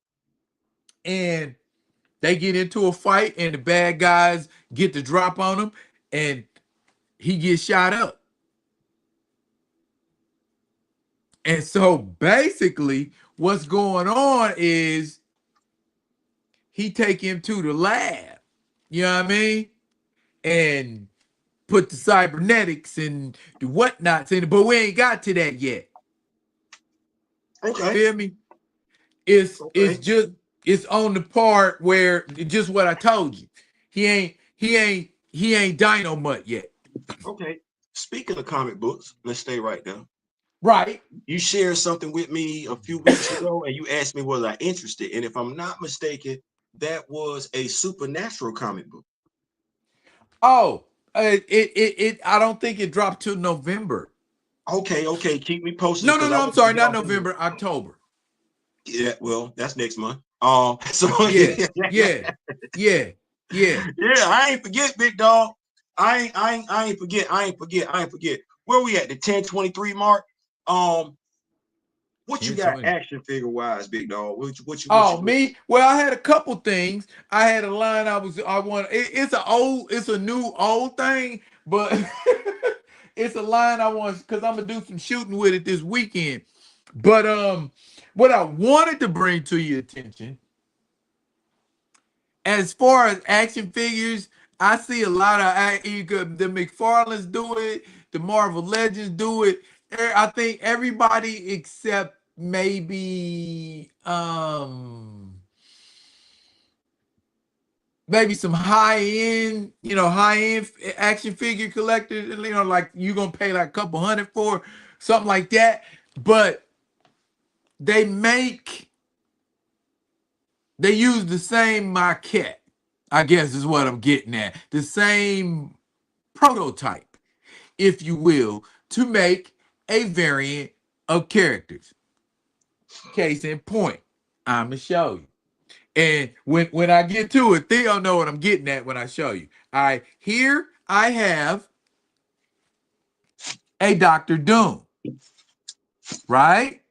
And they get into a fight, and the bad guys get the drop on him, and he gets shot up. And so basically, what's going on is he take him to the lab. You know what I mean? And put the cybernetics and the whatnots in it, but we ain't got to that yet. Okay. Feel me? It's Okay. just it's on the part where just what I told you. He ain't Dynamite yet. Okay. Speaking of comic books, let's stay right there. Right. You shared something with me a few weeks ago, and you asked me was I interested. And if I'm not mistaken, that was a supernatural comic book. Oh, it I don't think it dropped till November. Okay. Keep me posted No, no, because I no. I'm want to sorry, get not off of November, October. Yeah, well, that's next month. So Yeah, yeah, yeah, yeah. yeah, I ain't forget, big dog. I ain't forget. Where we at the 1023 mark? What you got 1020. action figure wise, big dog? Oh, me? Well, I had a couple things. I had a line I want. It's a new old thing, but it's a line I want because I'm gonna do some shooting with it this weekend. But what I wanted to bring to your attention, as far as action figures, I see a lot of the McFarlanes do it, the Marvel Legends do it. I think everybody except maybe some high end action figure collectors, like you're gonna pay like a couple hundred for something like that. But they make they use the same maquette, I guess is what I'm getting at. The same prototype, if you will, to make a variant of characters. Case in point, I'ma show you. And when I get to it, Theo know what I'm getting at when I show you. All right, here I have a Dr. Doom, right?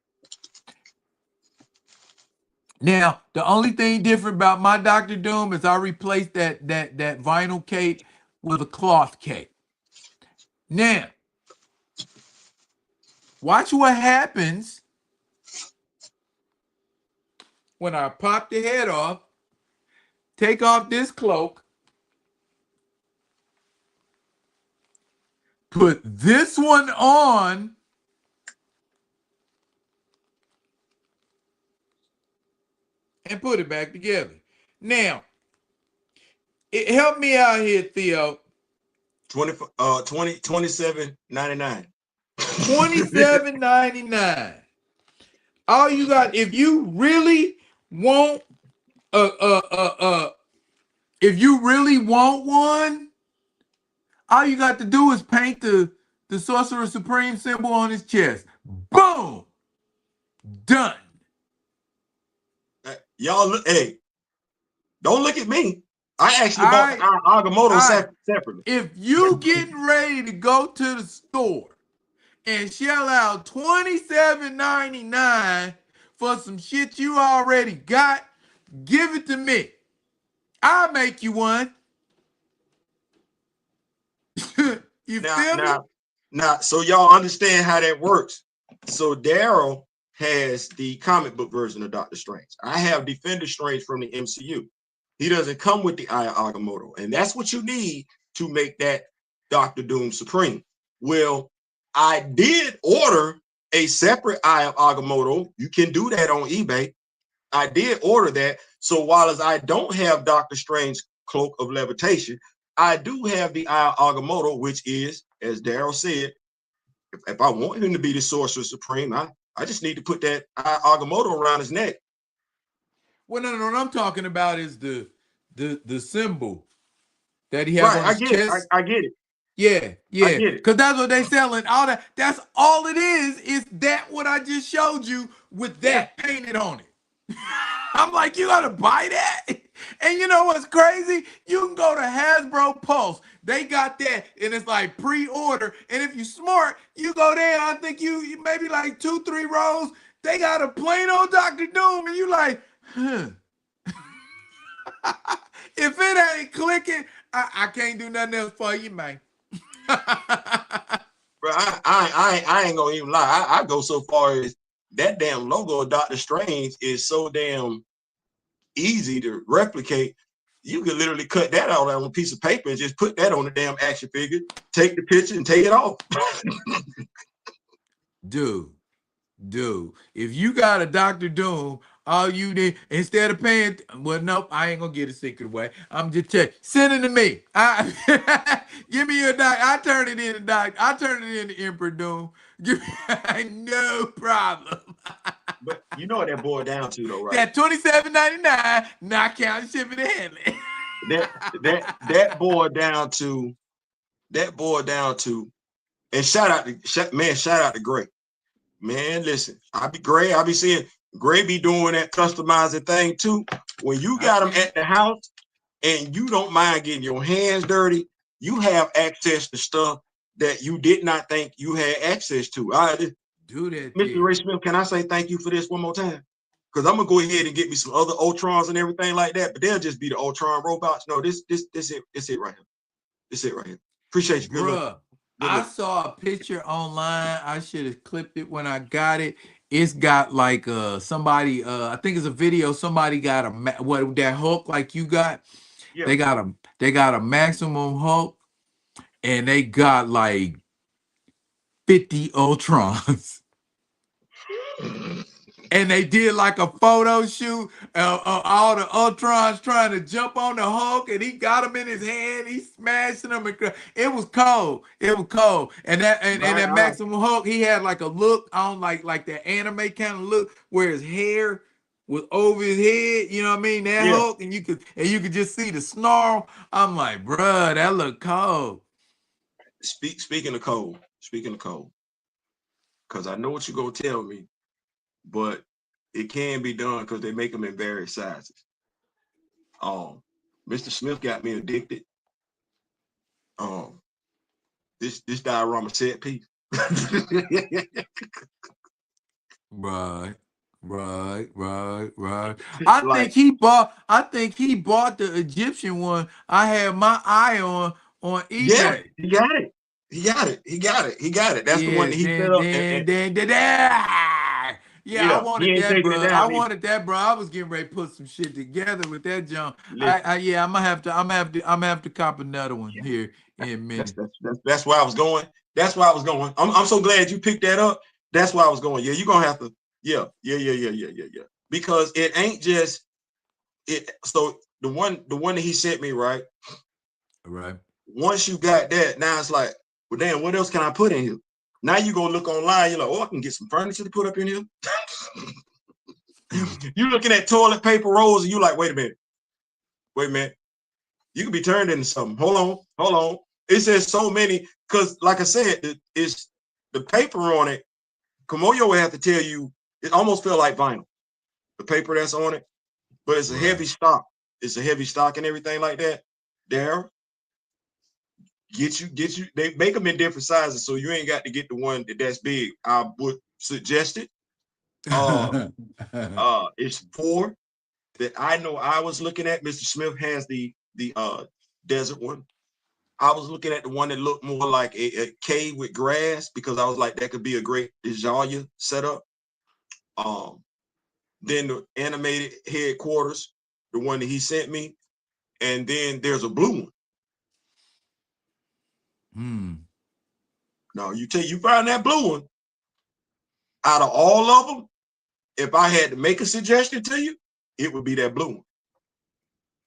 Now, the only thing different about my Dr. Doom is I replaced that vinyl cape with a cloth cape. Now, watch what happens when I pop the head off, take off this cloak, put this one on, and put it back together. Now, it helped me out here, Theo. 27.99. $27.99. All you got, if you really want uh uh uh uh if you really want one, all you got to do is paint the Sorcerer Supreme symbol on his chest. Boom! Done. Y'all look, hey, don't look at me. I actually bought the Agamotto separately. If you getting ready to go to the store and shell out $27.99 for some shit you already got, give it to me. I'll make you one. You feel me? Now, so y'all understand how that works. So Daryl has the comic book version of Doctor Strange. I have Defender Strange from the MCU. He doesn't come with the Eye of Agamotto, and that's what you need to make that Doctor Doom Supreme. Well, I did order a separate Eye of Agamotto. You can do that on eBay. I did order that. So while as I don't have Doctor Strange's Cloak of Levitation, I do have the Eye of Agamotto, which is, as Daryl said, if I want him to be the Sorcerer Supreme, I just need to put that Eye of Agamotto around his neck. Well, no, what I'm talking about is the symbol that he has on his chest. I get it. Yeah. Because that's what they selling. All that. That's all it is. Is that what I just showed you with that painted on it? I'm like, you gotta buy that? And you know what's crazy? You can go to Hasbro Pulse. They got that, and it's like pre-order. And if you're smart, you go there. I think you maybe like 2-3 rows. They got a plain old Dr. Doom, and you like, huh. If it ain't clicking, I can't do nothing else for you, man. Bro, I ain't gonna even lie. I go so far as that damn logo of Doctor Strange is so damn easy to replicate. You could literally cut that out on a piece of paper and just put that on the damn action figure, take the picture and take it off. Dude, if you got a Dr. Doom, all you need, instead of paying, well, nope, I ain't gonna get a secret away. I'm just checking. Send it to me. Give me your doc. I turn it into Doc. I turn it into Emperor Doom. No problem. But you know what that boiled down to, though, right? That $27.99, not counting shipping and handling. that boiled down to, and shout out to Gray. Man, listen, I be seeing Gray be doing that customizing thing too. When you got them at the house and you don't mind getting your hands dirty, you have access to stuff that you did not think you had access to. Do that, Mr. Ray Smith, can I say thank you for this one more time? Because I'm gonna go ahead and get me some other Ultrons and everything like that, but they'll just be the Ultron robots. No, this it right here. This it right here. Appreciate you, bruh. I saw a picture online. I should have clipped it when I got it. It's got like somebody. I think it's a video. Somebody got what that Hulk like you got. Yeah. They got a maximum Hulk, and they got like 50 Ultrons. And they did like a photo shoot of all the Ultrons trying to jump on the Hulk, and he got them in his hand. He smashing them. It was cold. And that Maximum Hulk, he had like a look on like that anime kind of look where his hair was over his head. You know what I mean? That Hulk, and you could just see the snarl. I'm like, bruh, that look cold. Speaking of cold, because I know what you're gonna tell me. But It can be done because they make them in various sizes. Mr. Smith got me addicted. This diorama set piece. Right. Right. Like, I think he bought the Egyptian one. I had my eye on yeah, eBay. he got it. He got it. That's the one Yeah, that he set up. yeah, I Yeah, he wanted ain't that, taking it bro. I down either. wanted that, bro. I was getting ready to put some shit together with that junk. Listen, Yeah, I'm gonna have to cop another one here in a minute. that's where I was going. That's where I was going. I'm so glad you picked that up. That's why I was going. Yeah, you're gonna have to. Yeah. Because it ain't just it. So the one that he sent me, right? Right. Once you got that, now it's like, well, damn, what else can I put in here? Now you go look online. You're like, oh, I can get some furniture to put up in here. You looking at toilet paper rolls, and you like, wait a minute. You could be turned into something. Hold on. It says so many, because like I said, it's the paper on it. Kamoyo would have to tell you, it almost feel like vinyl, the paper that's on it, but it's a Right. heavy stock. It's a heavy stock and everything like that. There, get you. They make them in different sizes, so you ain't got to get the one that's big. I would suggest it. Uh, it's 4 that I know I was looking at. Mr. Smith has the desert one. I was looking at the one that looked more like a cave with grass, because I was like, that could be a great Djalia setup. Then the animated headquarters, the one that he sent me, and then there's a blue one. Now you find that blue one. Out of all of them, if I had to make a suggestion to you, it would be that blue one,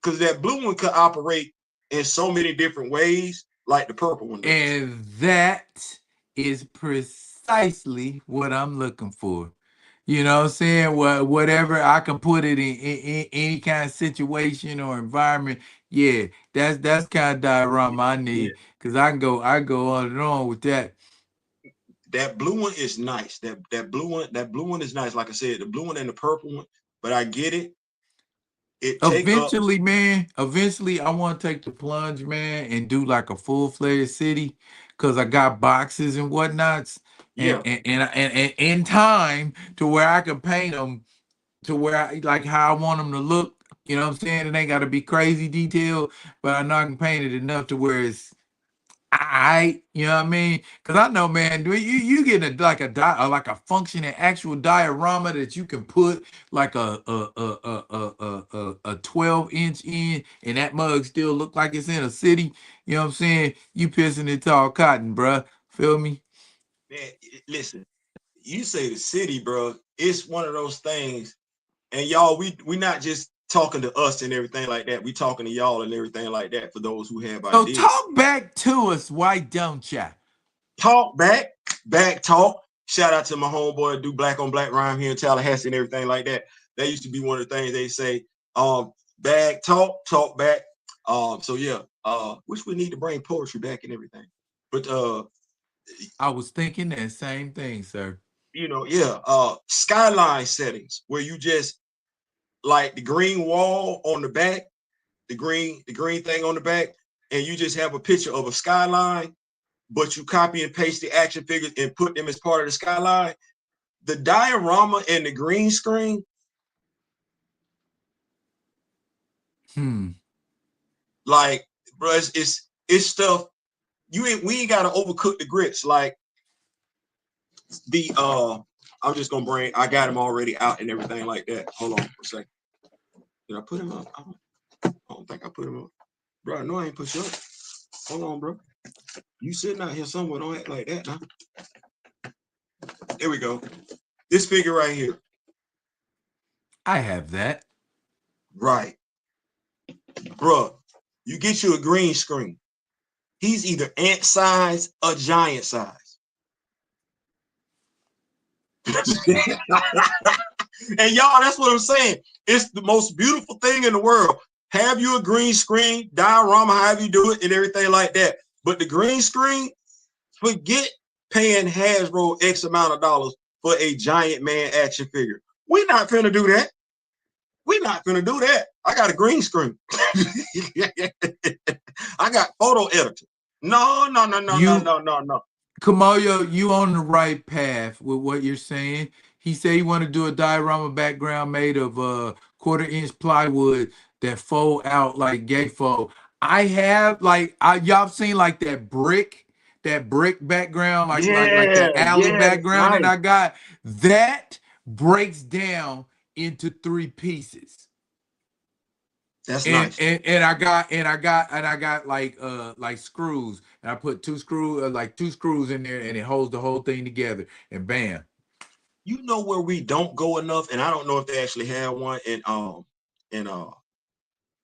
because that blue one could operate in so many different ways, like the purple one does. And that is precisely what I'm looking for. You know what I'm saying? Whatever I can put it in any kind of situation or environment. Yeah, that's kind of diorama I Yeah, need, because I go on and on with that. that blue one is nice. That blue one is nice. Like I said, the blue one and the purple one. But I get it. It take up. Eventually, man, eventually I want to take the plunge, man, and do like a full-fledged city, because I got boxes and whatnots, Yeah, and in time to where I can paint them to where I like how I want them to look. You know what I'm saying? It ain't got to be crazy detailed, but I know I can paint it enough to where it's I, you know what I mean? Because I know, man, you get like a functioning actual diorama that you can put like a 12-inch in, and that mug still look like it's in a city. You know what I'm saying? You pissing it tall cotton, bruh. Feel me? man. Listen, you say the city, bro. It's one of those things. And y'all, we not just talking to us and everything like that. We talking to y'all and everything like that. For those who have So ideas, talk back to us, why don't ya? talk back talk. Shout out to my homeboy, do black on black rhyme here in Tallahassee and everything like that. That used to be one of the things they say. Back talk back. So yeah, which we need to bring poetry back and everything. But I was thinking that same thing, sir. yeah, skyline settings where you just like the green wall on the back, the green thing on the back, and you just have a picture of a skyline, but you copy and paste the action figures and put them as part of the skyline. The diorama and the green screen, Hmm. like, bro, it's stuff. We ain't gotta overcook the grits. Like the I'm just gonna bring. I got him already out and everything like that. Hold on for a second. Did I put him up? I don't think I put him up, bro. No, I ain't put you up. Hold on, bro. You sitting out here somewhere? Don't act like that now. There we go. This figure right here. I have that. Right, bro. You get you a green screen. He's either ant size or giant size. And y'all, that's what I'm saying. It's the most beautiful thing in the world. Have you a green screen, diorama, however you do it, and everything like that. But the green screen, forget paying Hasbro X amount of dollars for a giant man action figure. We're not finna do that. We're not gonna do that. I got a green screen. I got photo editor. No. Kamoyo, you on the right path with what you're saying. He said he want to do a diorama background made of 1/4 inch plywood that fold out like gay fold. I have like y'all seen like that brick background, like Yeah, that alley that's background that nice. I got. That breaks down into 3 pieces. That's and nice. and and I got like screws, and I put two screws in there, and it holds the whole thing together, and bam. You know where we don't go enough, and I don't know if they actually have one in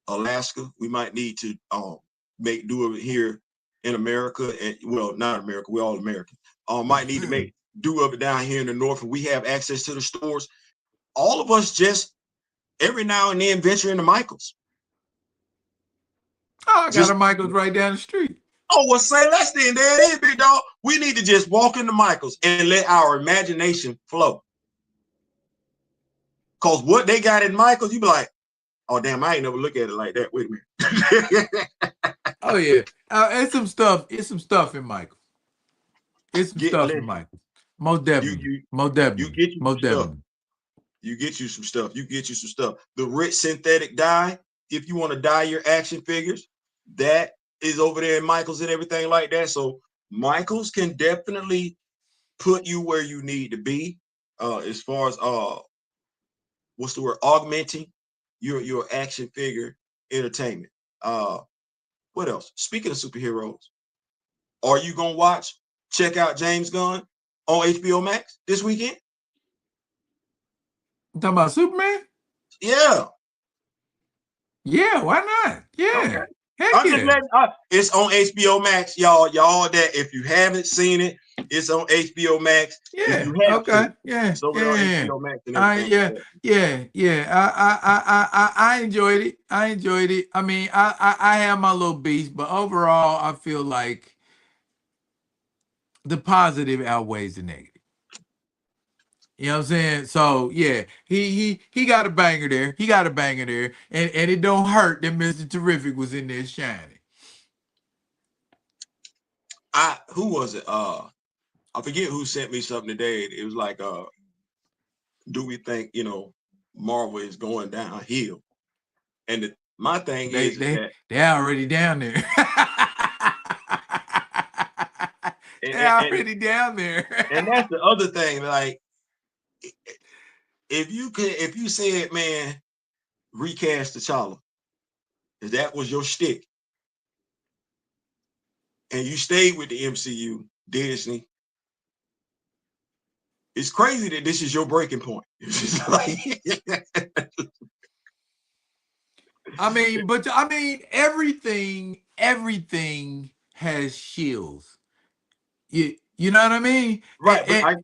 Alaska. We might need to make do of it here in America, and well, not America, we're all American. Might need to make do of it down here in the north, and we have access to the stores. All of us just every now and then venture into Michael's. Oh, I got Just a Michael's right down the street. well, say less than there it is, big dog. We need to just walk into Michael's and let our imagination flow. Cause what they got in Michael's, you be like, oh damn, I ain't never look at it like that. Wait a minute. Oh yeah, it's some stuff. It's some stuff in Michael. It's some stuff in Listen, Michael. Most you definitely. you Most you definitely. get you some Most stuff. definitely. You get you some stuff. You get you some stuff. The rich synthetic dye, if you want to dye your action figures, that is over there in Michael's and everything like that. So Michael's can definitely put you where you need to be, as far as what's the word, augmenting your action figure entertainment. What else? Speaking of superheroes, are you gonna check out James Gunn on HBO Max this weekend? You talking about Superman? Yeah. Yeah, why not? Okay. Yeah. Heck I'm just yeah. letting it's on HBO Max, y'all. Y'all that if you haven't seen it, it's on HBO Max. If Yeah. you have Okay. seen it, Yeah. it's over there on Yeah. HBO Max and I everything like yeah. that. Yeah. Yeah. I enjoyed it. I enjoyed it. I mean, I have my little beast, but overall, I feel like the positive outweighs the negative. You know what I'm saying? So yeah, he got a banger there. He got a banger there, and it don't hurt that Mr. Terrific was in there shining. Who was it? I forget who sent me something today. It was like, do we think Marvel is going downhill? And my thing They is they that they already down there. and, They and already down there. and that's the other thing. Like, if you said, man, recast T'Challa, if that was your shtick, and you stayed with the MCU, Disney, it's crazy that this is your breaking point. I mean, everything has shields. You know what I mean? Right, but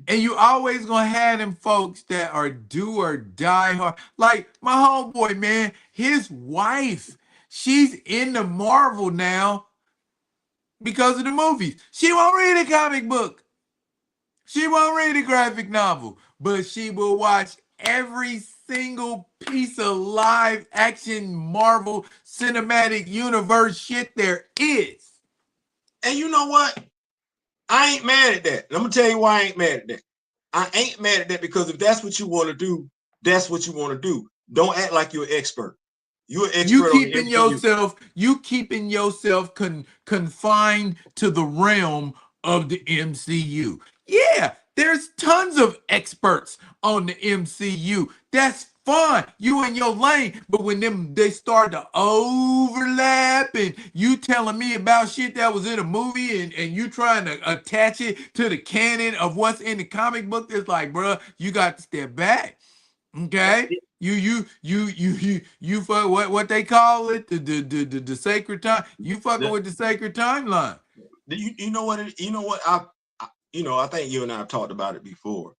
And you always gonna have them folks that are do or die hard. Like my homeboy, man, his wife, she's in the Marvel now because of the movies. She won't read a comic book. She won't read a graphic novel, but she will watch every single piece of live action Marvel Cinematic Universe shit there is. and you know what? I ain't mad at that. I'm gonna tell you why I ain't mad at that. I ain't mad at that because if that's what you want to do, that's what you want to do. Don't act like you're an expert. You're an expert on the MCU. You keeping yourself confined to the realm of the MCU. Yeah, there's tons of experts on the MCU. That's fine. You in your lane, but when they start to overlap and you telling me about shit that was in a movie and you trying to attach it to the canon of what's in the comic book, it's like, bro, you got to step back. Okay, you fuck what they call it, the sacred time. You fucking with the sacred timeline. You know what? You know what? I think you and I have talked about it before.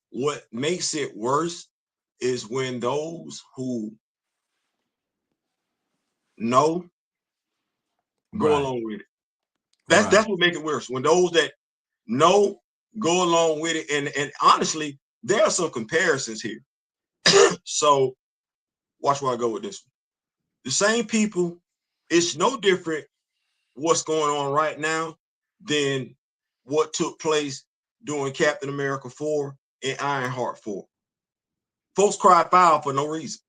What makes it worse is when those who know go Right, along with it. That's right, what makes it worse. When those that know go along with it, and honestly, there are some comparisons here. So watch where I go with this one. The same people, it's no different what's going on right now than what took place during Captain America 4 and Ironheart 4. Folks cry foul for no reason.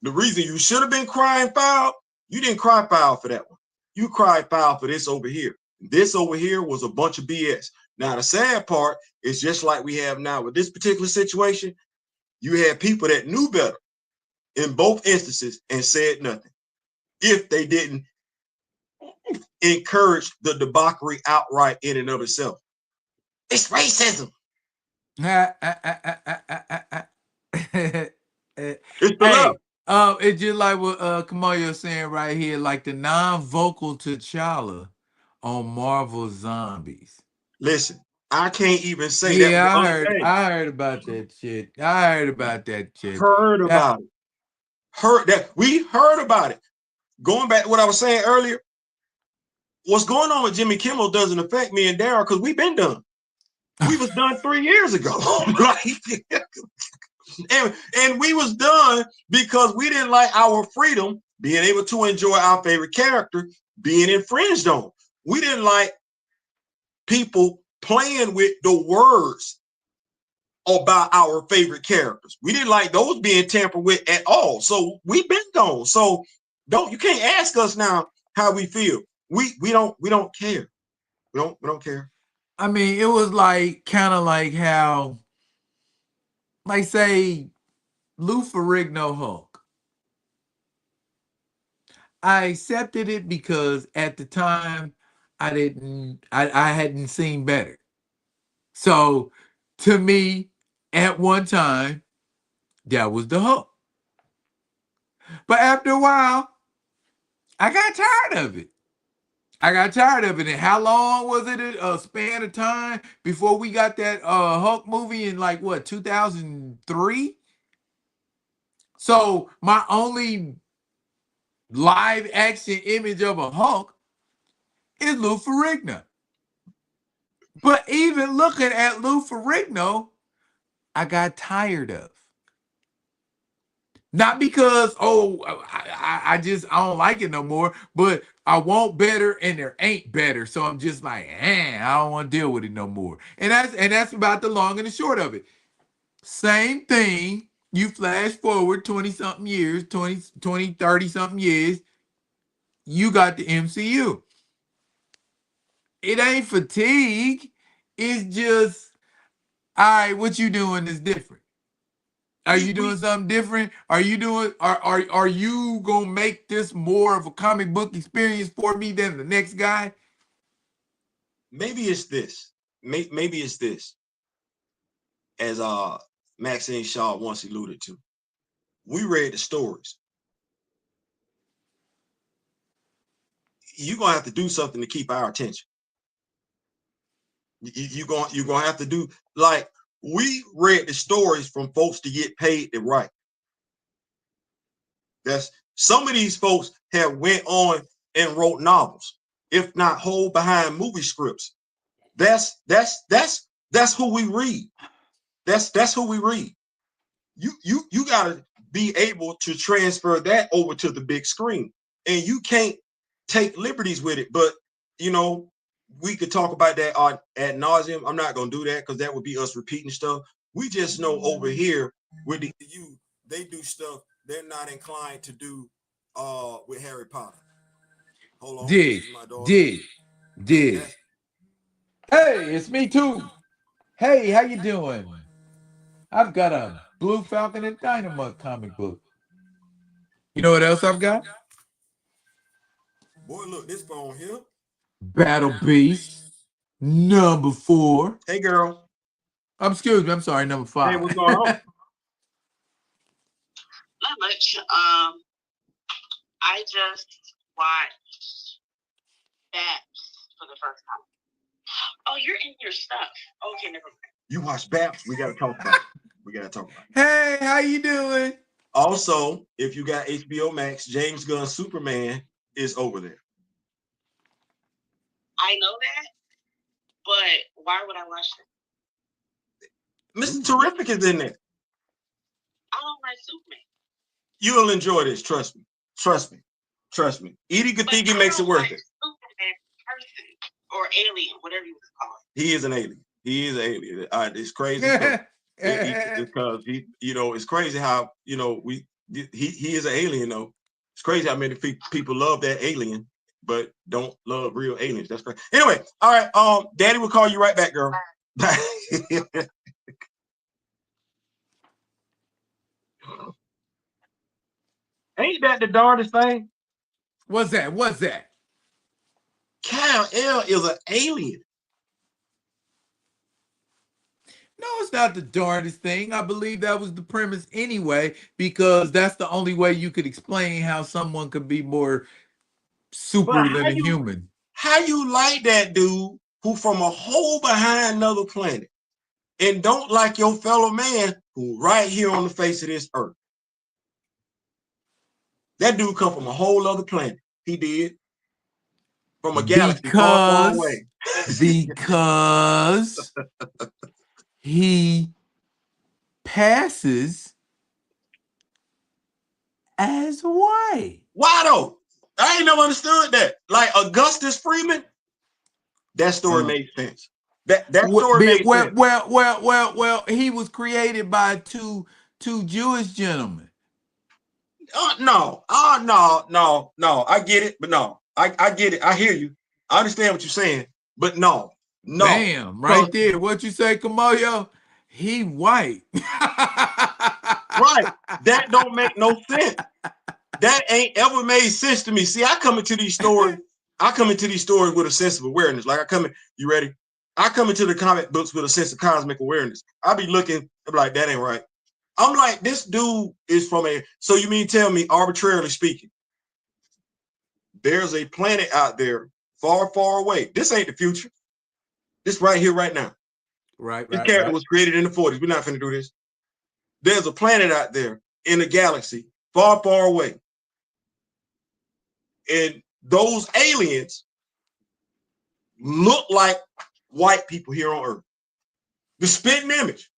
The reason you should have been crying foul, you didn't cry foul for that one. You cried foul for this over here. This over here was a bunch of BS. Now, the sad part is just like we have now with this particular situation, you had people that knew better in both instances and said nothing. If they didn't encourage the debauchery outright in and of itself. It's racism. It's the love. It's just like what Kamayo's saying right here, like the non-vocal T'Challa on Marvel Zombies. Listen, I can't even say that. Yeah, I heard about that shit. I heard about that shit. Heard about it. We heard about it. Going back to what I was saying earlier, what's going on with Jimmy Kimmel doesn't affect me and Daryl because we've been done. We was done 3 years ago. and we was done because we didn't like our freedom, being able to enjoy our favorite character, being infringed on. We didn't like people playing with the words about our favorite characters. We didn't like those being tampered with at all. So we've been gone. So you can't ask us now how we feel. We don't care. We don't care. I mean, it was like kind of like how, like, say, Lou Ferrigno Hulk. I accepted it because at the time I hadn't seen better. So to me, at one time, that was the Hulk. But after a while, I got tired of it. And how long was it a span of time before we got that Hulk movie in like what, 2003? So my only live action image of a Hulk is Lou Ferrigno. But even looking at Lou Ferrigno, I got tired of. Not because, I don't like it no more, but I want better and there ain't better. So I'm just like, I don't want to deal with it no more. And that's about the long and the short of it. Same thing. You flash forward 20-something years, 20, 30-something years, you got the MCU. It ain't fatigue. It's just, all right, what you doing is different. Are you doing something different? Are you gonna make this more of a comic book experience for me than the next guy? Maybe it's this. Maybe it's this. As Maxine Shaw once alluded to. We read the stories. You're gonna have to do something to keep our attention. You're gonna have to do, like, we read the stories from folks to get paid to write. That's some of these folks have went on and wrote novels, if not whole behind movie scripts. That's who we read. That's who we read. You gotta be able to transfer that over to the big screen, and you can't take liberties with it. But we could talk about that ad nauseum. I'm not gonna do that because that would be us repeating stuff. We just know over here with the MCU, they do stuff they're not inclined to do with Harry Potter. Hold on. Dig. Hey, it's me too. Hey, how you doing? I've got a Blue Falcon and Dynamite comic book. You know what else I've got? Boy, look, this phone here. Battle Beast number 4. Hey, girl. Excuse me. I'm sorry, number 5. Hey, what's going on? Not much. I just watched Baps for the first time. Oh, you're in your stuff. Okay, never mind. You watched Baps? We gotta talk about it. Hey, how you doing? Also, if you got HBO Max, James Gunn's Superman is over there. I know that, but why would I watch that? Mr. Terrific is in there. I don't like Superman. You'll enjoy this. Trust me. Trust me. Trust me. Edie Gathegi makes it worth it. Superman person or alien, whatever you call it. He is an alien. He is an alien. It's crazy because he, you know, it's crazy how, you know, he is an alien though. It's crazy how many people love that alien, but don't love real aliens. That's crazy. Anyway, all right. Daddy will call you right back, girl. Ain't that the darndest thing? What's that? What's that? Kal-El is an alien. No, it's not the darndest thing. I believe that was the premise anyway, because that's the only way you could explain how someone could be more super than a human. How you like that dude who from a hole behind another planet and don't like your fellow man who right here on the face of this earth? That dude come from a whole other planet. He did. From a galaxy far, far away. Because he passes as white. Why though? I ain't never understood that. Like Augustus Freeman, that story made sense. That story made sense. Well, he was created by two Jewish gentlemen. No. I get it, but no. I get it. I hear you. I understand what you're saying, but no. Bam, right there. What you say, Kamoyo? He white. Right. That don't make no sense. That ain't ever made sense to me. See, I come into these stories with a sense of awareness. Like you ready? I come into the comic books with a sense of cosmic awareness. I be looking, I'm like, that ain't right. I'm like, this dude is from so you mean tell me, arbitrarily speaking, there's a planet out there far, far away. This ain't the future. This right here, right now. This character was created in the 40s. We're not finna do this. There's a planet out there in a galaxy far, far away. And those aliens look like white people here on Earth. The spitting image.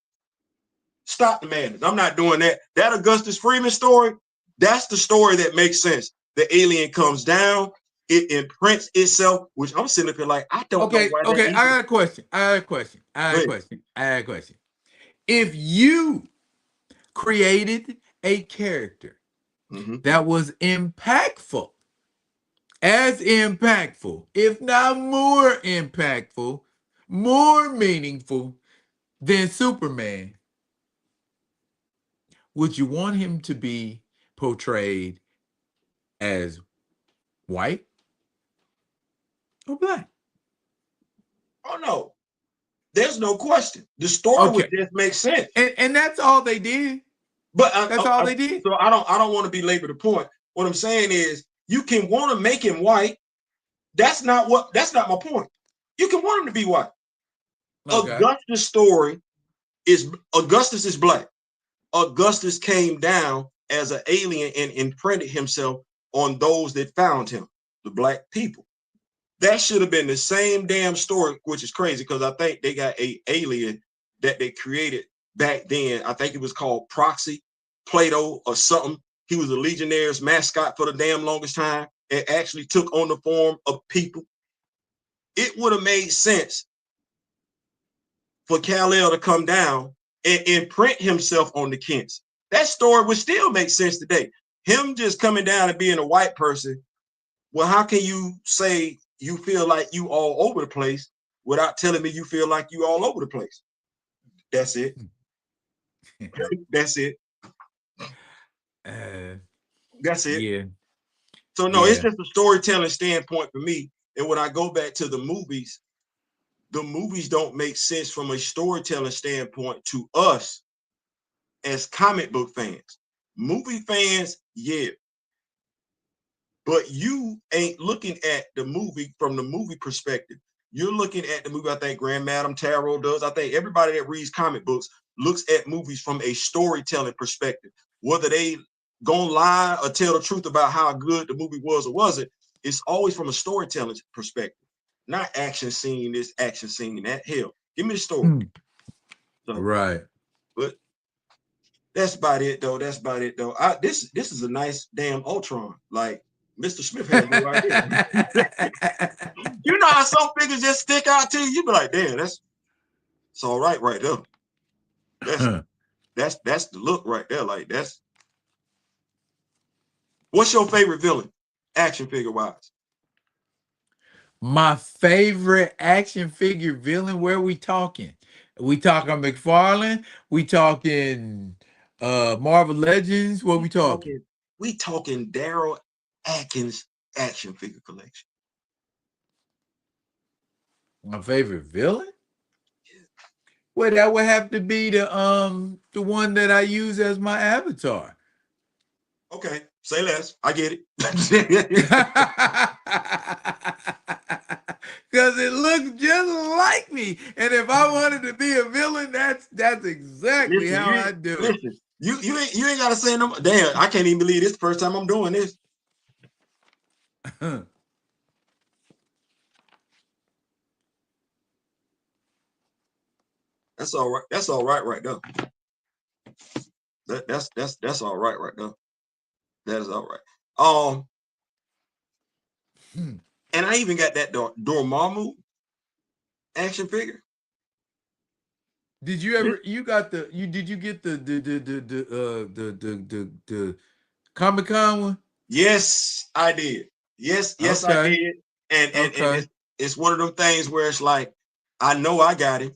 Stop the madness. I'm not doing that. That Augustus Freeman story, that's the story that makes sense. The alien comes down, it imprints itself, which I'm sitting up here like, I don't know why. Okay, I got a question. If you created a character that was impactful, as impactful, if not more impactful, more meaningful than Superman, would you want him to be portrayed as white or black? Oh no, there's no question. The story would just make sense, and that's all they did. But that's all they did. So I don't want to belabor the point. What I'm saying is, you can want to make him white. That's not my point. You can want him to be white. Okay. Augustus' story is Augustus is black. Augustus came down as an alien and imprinted himself on those that found him, the black people. That should have been the same damn story, which is crazy because I think they got an alien that they created back then. I think it was called Proxy, Plato, or something. He was a Legionnaire's mascot for the damn longest time. It actually took on the form of people. It would have made sense for Kal-El to come down and imprint himself on the Kents. That story would still make sense today. Him just coming down and being a white person, well, how can you say you feel like you all over the place without telling me you feel like you all over the place? That's it. That's it. That's it. Yeah. So no, it's just a storytelling standpoint for me. And when I go back to the movies don't make sense from a storytelling standpoint to us as comic book fans. Movie fans, yeah. But you ain't looking at the movie from the movie perspective. You're looking at the movie, I think Grand Madam Tarot does. I think everybody that reads comic books looks at movies from a storytelling perspective. Whether they gonna lie or tell the truth about how good the movie was or wasn't, it's always from a storytelling perspective. Not action scene this, action scene that. Hell, give me the story. So, Right. but that's about it though. That's about it though. This is a nice damn Ultron. Like Mr. Smith has no idea. You know how some figures just stick out to you? You be like, damn, it's all right there. That's the look right there. Like that's. What's your favorite villain, action figure wise? My favorite action figure villain. Where are we talking? We talking McFarlane? We talking Marvel Legends? What we talking? We talking Daryl Atkins action figure collection. My favorite villain? Well, that would have to be the one that I use as my avatar. Okay, say less. I get it. Because it looks just like me. And if I wanted to be a villain, that's exactly Listen, how I do it. listen. You ain't gotta say no. Damn, I can't even believe this is the first time I'm doing this. That's all right. That's all right there. That's all right there. That is all right. And I even got that Dormammu action figure. Did you ever did you get the Comic-Con one? Yes, I did. Yes, I Okay. did. And Okay. it's one of them things where it's like, I know I got him.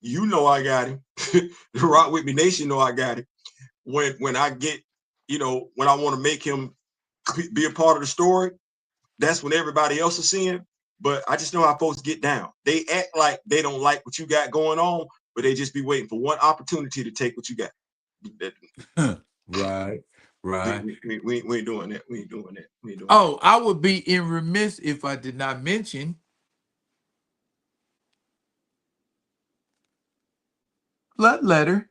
You know I got him. The Rock With Me Nation know I got him. When I get, when I want to make him be a part of the story, that's when everybody else is seeing. But I just know how folks get down. They act like they don't like what you got going on, but they just be waiting for one opportunity to take what you got. Right. Right. We ain't doing that. We ain't doing that. We ain't doing Oh, I would be remiss if I did not mention Blood Letter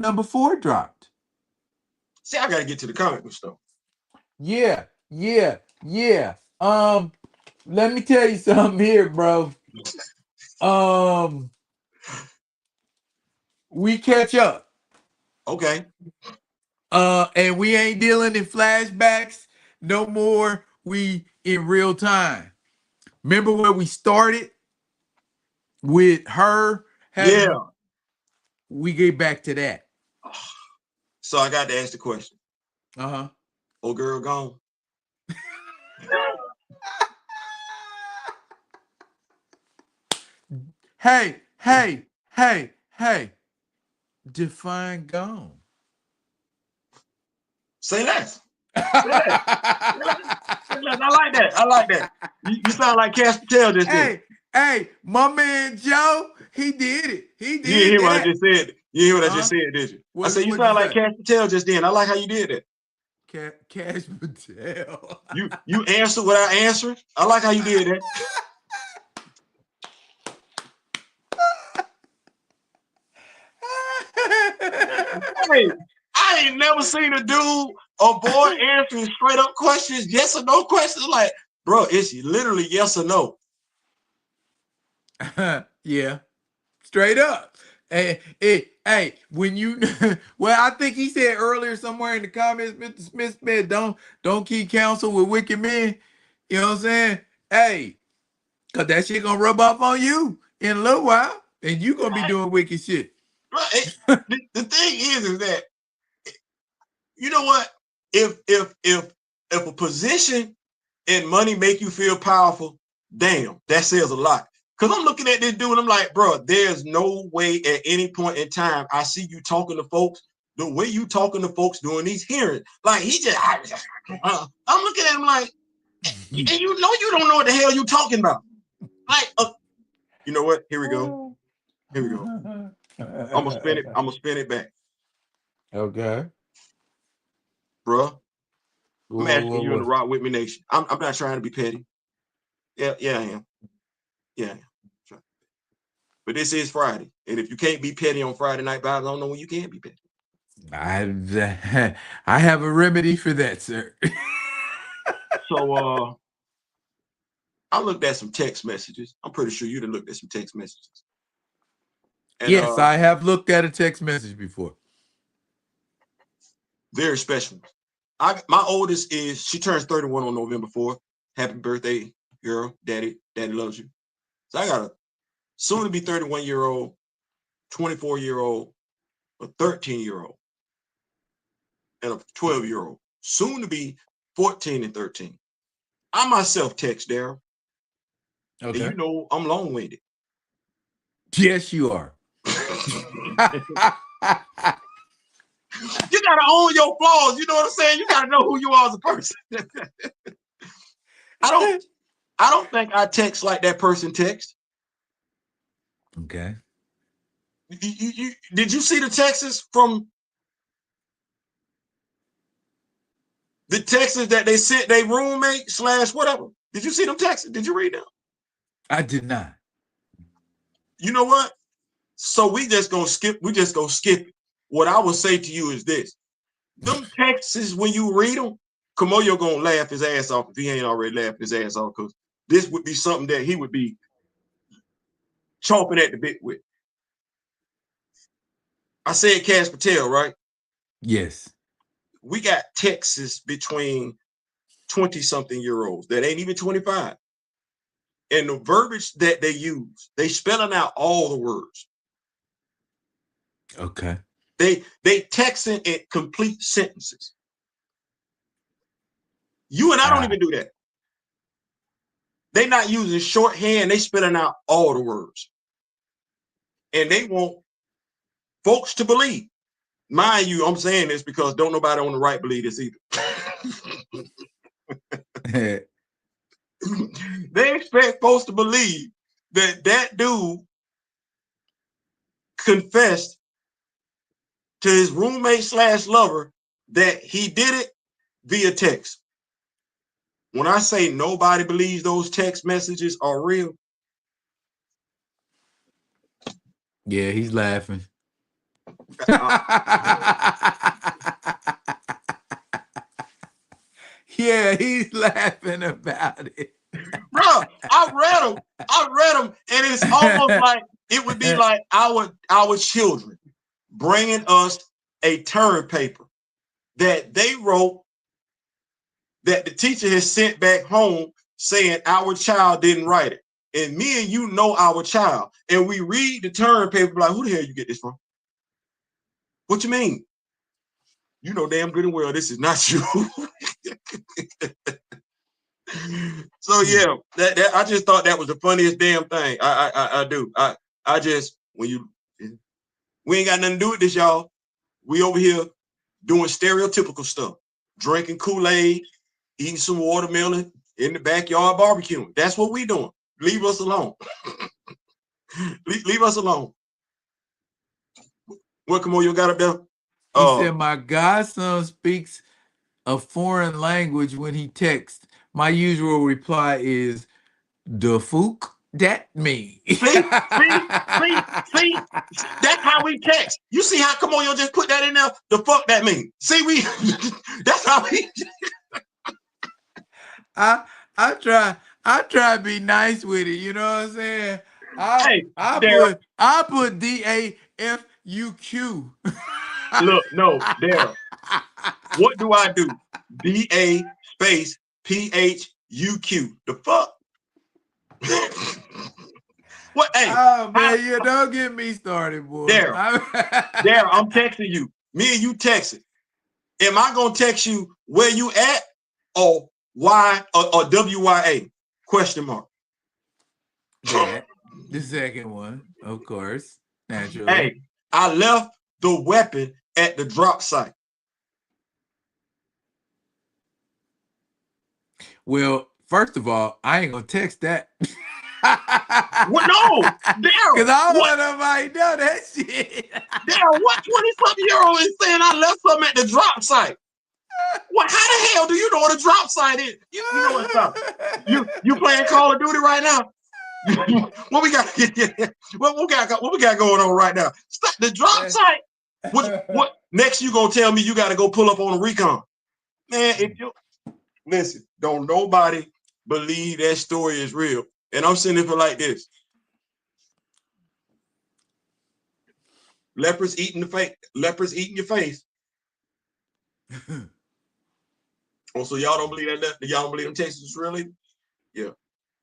#4 dropped. See, I gotta get to the comic book stuff. Yeah. Let me tell you something here, bro. We catch up. Okay. And we ain't dealing in flashbacks no more. We in real time. Remember where we started with her having? Yeah. We get back to that. So I got to ask the question. Uh-huh. Oh, girl, gone. Hey. Define gone. Say less. Say less. I like that. I like that. You sound like Cash Patel just did. Hey, my man Joe, he did it. He You didn't did hear what I that. just said. You hear what I just said, did you? I said you What'd you sound like say? Cash Patel just then. I like how you did that. Cash Patel. You answered without answering. I like how you did that. Hey, I ain't never seen a dude or boy answering straight up questions, yes or no questions. Like, bro, it's literally yes or no. Yeah, straight up. Hey, when you well, I think he said earlier somewhere in the comments, Mr. Smith said, don't keep counsel with wicked men. You know what I'm saying? Hey, cause that shit gonna rub off on you in a little while, and you gonna be doing wicked shit. Right. The thing is that, you know what? If a position and money make you feel powerful, damn, that says a lot. Because I'm looking at this dude and I'm like, bro, there's no way at any point in time I see you talking to folks the way you talking to folks doing these hearings. Like, I'm looking at him like, and you know you don't know what the hell you talking about. Like, you know what? Here we go. Here we go. I'm gonna spin it. I'm gonna spin it back, Okay. bro. I'm asking you in the What? Rock With Me Nation. I'm not trying to be petty. Yeah, I am. Yeah, I am. But this is Friday, and if you can't be petty on Friday night vibes, I don't know when you can be petty. I have a remedy for that, sir. So I looked at some text messages. I'm pretty sure you done looked at some text messages. And Yes, I have looked at a text message before. very special. My oldest she turns 31 on November 4th. Happy birthday, girl. Daddy loves you. So I got a soon to be 31-year-old, 24-year-old, a 13-year-old, and a 12-year-old. Soon to be 14 and 13. I myself text Daryl. Okay. And you know I'm long-winded. Yes, you are. You gotta own your flaws. You know what I'm saying? You gotta know who you are as a person. I don't think I text like that person text. Okay. Did you see the texts from the texts that they sent their roommate / whatever? Did you see them texts? Did you read them? I did not. You know what? So we just gonna skip it. What I will say to you is this. Them texts, when you read them, Kamoyo gonna laugh his ass off if he ain't already laughing his ass off, because this would be something that he would be chomping at the bit with. I said Cash Patel, right? Yes. We got texts between 20-something-year-olds that ain't even 25. And the verbiage that they use, they spelling out all the words. Okay. They texting in complete sentences. You and I don't even do that. They not using shorthand. They spelling out all the words. And they want folks to believe. Mind you, I'm saying this because don't nobody on the right believe this either. They expect folks to believe that dude confessed to his roommate / lover that he did it via text. When I say nobody believes those text messages are real. Yeah, he's laughing. Yeah, he's laughing about it. Bro, I read them, and it's almost like it would be like our children bringing us a term paper that they wrote that the teacher has sent back home saying our child didn't write it. And me and you know our child, and we read the term paper like, who the hell you get this from? What you mean? You know damn good and well this is not you. So yeah, that I just thought that was the funniest damn thing. I do. I just we ain't got nothing to do with this, y'all. We over here doing stereotypical stuff, drinking Kool-Aid, eating some watermelon in the backyard barbecuing. That's what we doing. Leave us alone. leave us alone. What Kamoyo got up there? He said, my godson speaks a foreign language when he texts. My usual reply is, the fuck that mean? See? That's how we text. You see how Kamoyo just put that in there? The fuck that mean? See, that's how we. I try to be nice with it. You know what I'm saying? I put DAFUQ. Look, no, Daryl. What do I do? DA space PHUQ. The fuck? What? Hey, oh man, you don't get me started, boy. Daryl, I'm texting you. Me and you texting. Am I gonna text you where you at or Y or WYA? Question mark. That, the second one, of course, naturally. Hey, I left the weapon at the drop site. Well, first of all, I ain't gonna text that. What? No, Daryl. Because I don't want nobody to know that shit. Daryl, what 20-something-year-old is saying I left something at the drop site? What? How the hell do you know what a drop site is? You know what's up? You playing Call of Duty right now? What we got? What we got going on right now? Stop the drop site. What next? You gonna tell me you got to go pull up on a recon? Man, if you listen, don't nobody believe that story is real. And I'm sitting there like this. Leopards eating the face. Leopards eating your face. Oh, so y'all don't believe that? Y'all don't believe them Texas really? Yeah.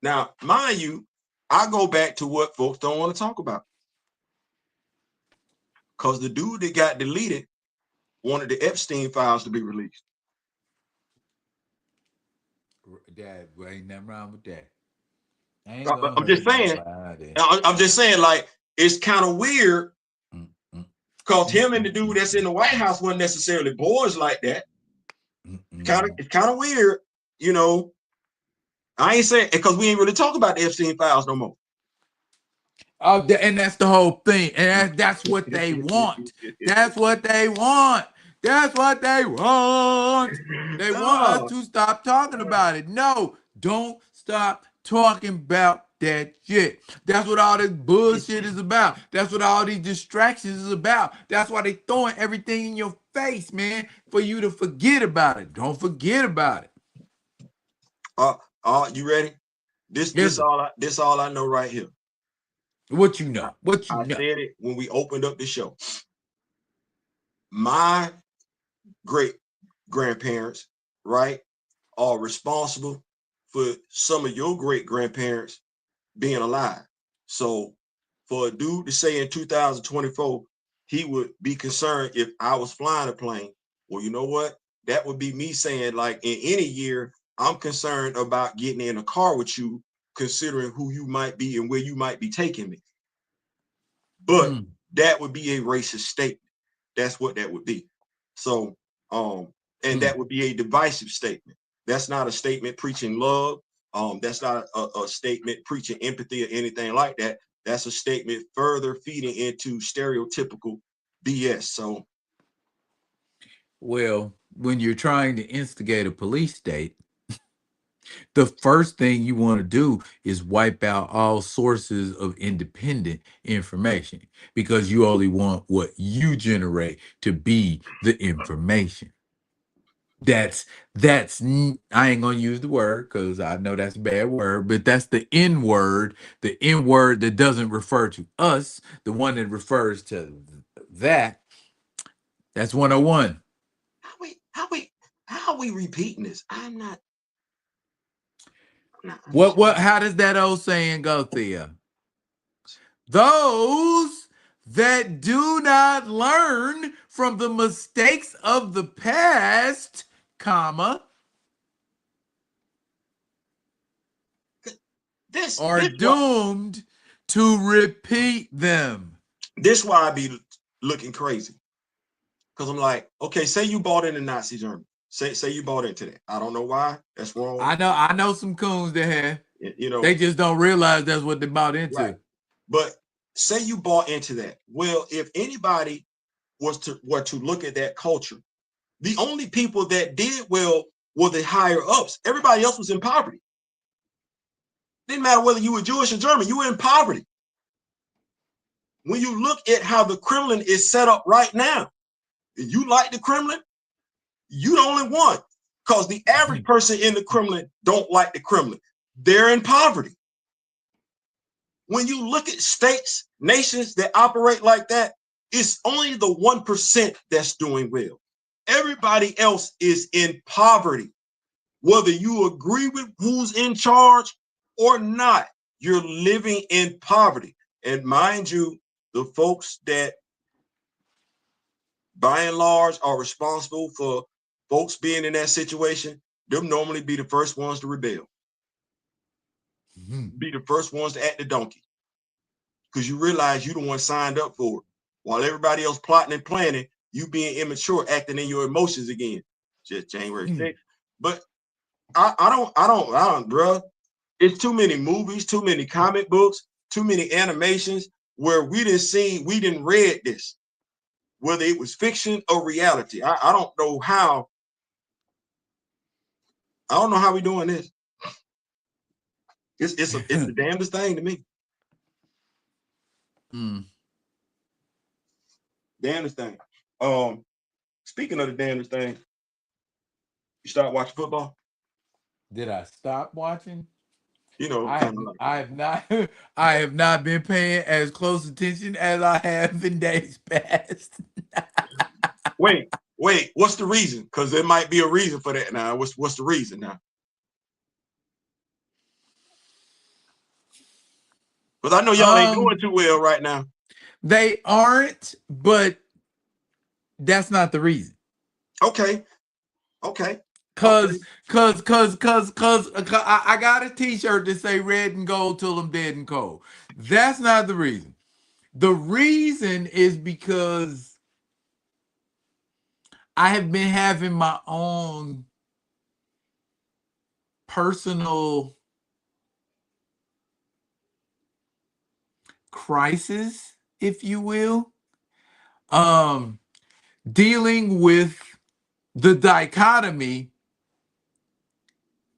Now, mind you, I go back to what folks don't want to talk about. Because the dude that got deleted wanted the Epstein files to be released. Dad, well, ain't nothing wrong with that. I ain't I'm gonna just hurt saying. nobody. I'm just saying, like, it's kind of weird because him and the dude that's in the White House weren't necessarily boys like that. It's kind of weird, you know. I ain't saying because we ain't really talking about the Epstein files no more. Oh, and that's the whole thing, and that's what they want. That's what they want. That's what they want. They want us to stop talking about it. No, don't stop talking about that shit. That's what all this bullshit is about. That's what all these distractions is about. That's why they throwing everything in your face, man, for you to forget about it. Don't forget about it. You ready? This all I know right here. What you know? What you I know? said it when we opened up the show. My great grandparents, right, are responsible for some of your great grandparents being alive. So for a dude to say in 2024 he would be concerned if I was flying a plane, well, you know what? That would be me saying, like, in any year, I'm concerned about getting in a car with you, considering who you might be and where you might be taking me. But that would be a racist statement. That's what that would be. So, and that would be a divisive statement. That's not a statement preaching love. That's not a statement preaching empathy or anything like that. That's a statement further feeding into stereotypical BS. So, well, when you're trying to instigate a police state, the first thing you want to do is wipe out all sources of independent information because you only want what you generate to be the information. That's I ain't gonna use the word because I know that's a bad word, but that's the N word, that doesn't refer to us, the one that refers to that. That's 101. how we repeating this? What how does that old saying go, Thea? Those that do not learn from the mistakes of the past, comma, are doomed to repeat them. This why I be looking crazy. Because I'm like, okay, say you bought into Nazi Germany. Say you bought into that. I don't know why. That's wrong. I know some coons that have. You know, they just don't realize that's what they bought into. Right. But say you bought into that. Well, if anybody were to look at that culture, the only people that did well were the higher ups. Everybody else was in poverty. Didn't matter whether you were Jewish or German, you were in poverty. When you look at how the Kremlin is set up right now, and you like the Kremlin, you the only one. Because the average person in the Kremlin don't like the Kremlin. They're in poverty. When you look at states, nations that operate like that, it's only the 1% that's doing well. Everybody else is in poverty. Whether you agree with who's in charge or not, you're living in poverty. And mind you, the folks that by and large are responsible for folks being in that situation, they'll normally be the first ones to rebel. Be the first ones to act the donkey. Because you realize you the one signed up for it. While everybody else plotting and planning, you being immature, acting in your emotions again. Just January 6th. But I don't, bro. It's too many movies, too many comic books, too many animations where we didn't read this, whether it was fiction or reality. I don't know how. I don't know how we doing this. It's the damnedest thing to me. Damnedest thing. Speaking of the damnedest thing, you start watching football? Did I stop watching? You know, I have kind of like I have not I have not been paying as close attention as I have in days past. wait, wait, what's the reason? Because there might be a reason for that now. What's the reason now? Because I know y'all ain't doing too well right now. They aren't, but that's not the reason. Okay, okay, okay. Cause I got a t-shirt that say red and gold till I'm dead and cold. That's not the reason. The reason is because I have been having my own personal crisis, if you will. Um, Dealing with the dichotomy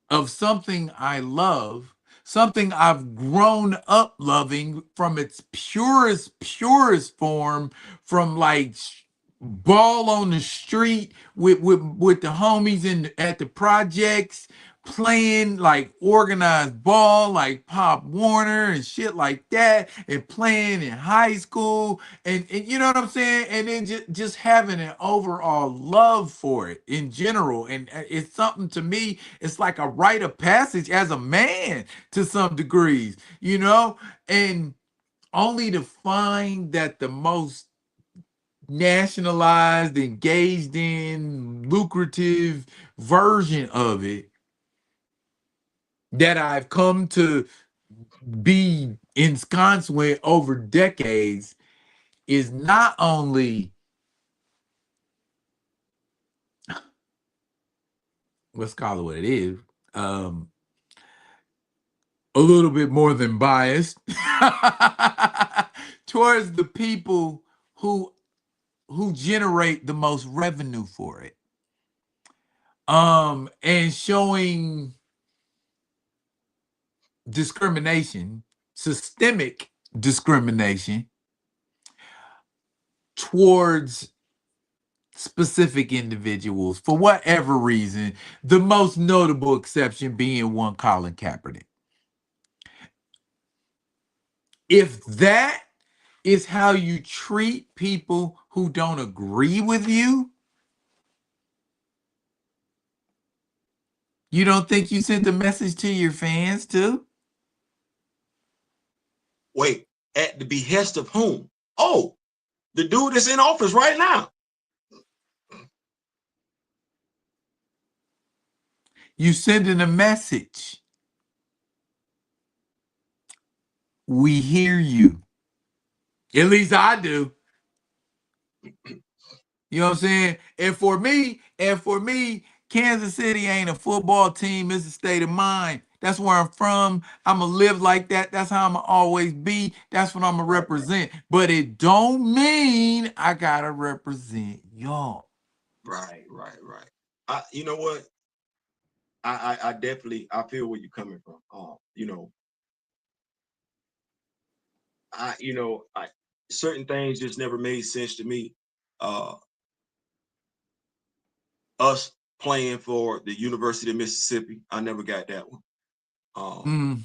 of something I love, something I've grown up loving from its purest form, from like ball on the street with the homies at the projects, playing like organized ball like Pop Warner and shit like that, and playing in high school, and you know what I'm saying, and then just having an overall love for it in general. And it's something, to me, it's like a rite of passage as a man to some degrees, you know, and only to find that the most nationalized, engaged in, lucrative version of it that I've come to be ensconced with over decades is not only, let's call it what it is, um, a little bit more than biased towards the people who generate the most revenue for it. And showing discrimination, systemic discrimination towards specific individuals for whatever reason, the most notable exception being one Colin Kaepernick. If that is how you treat people who don't agree with you, you don't think you sent a message to your fans too? Wait, at the behest of whom? Oh, the dude that's in office right now. You sending a message. We hear you. At least I do. You know what I'm saying? And for me, Kansas City ain't a football team, it's a state of mind. That's where I'm from. I'ma live like that. That's how I'ma always be. That's what I'ma Right, right, represent. But it don't mean I gotta represent y'all. right, right, right. You know what? I definitely I feel where you're coming from. You know, I certain things just never made sense to me. Uh, us playing for the University of Mississippi, I never got that one. Um, Mm,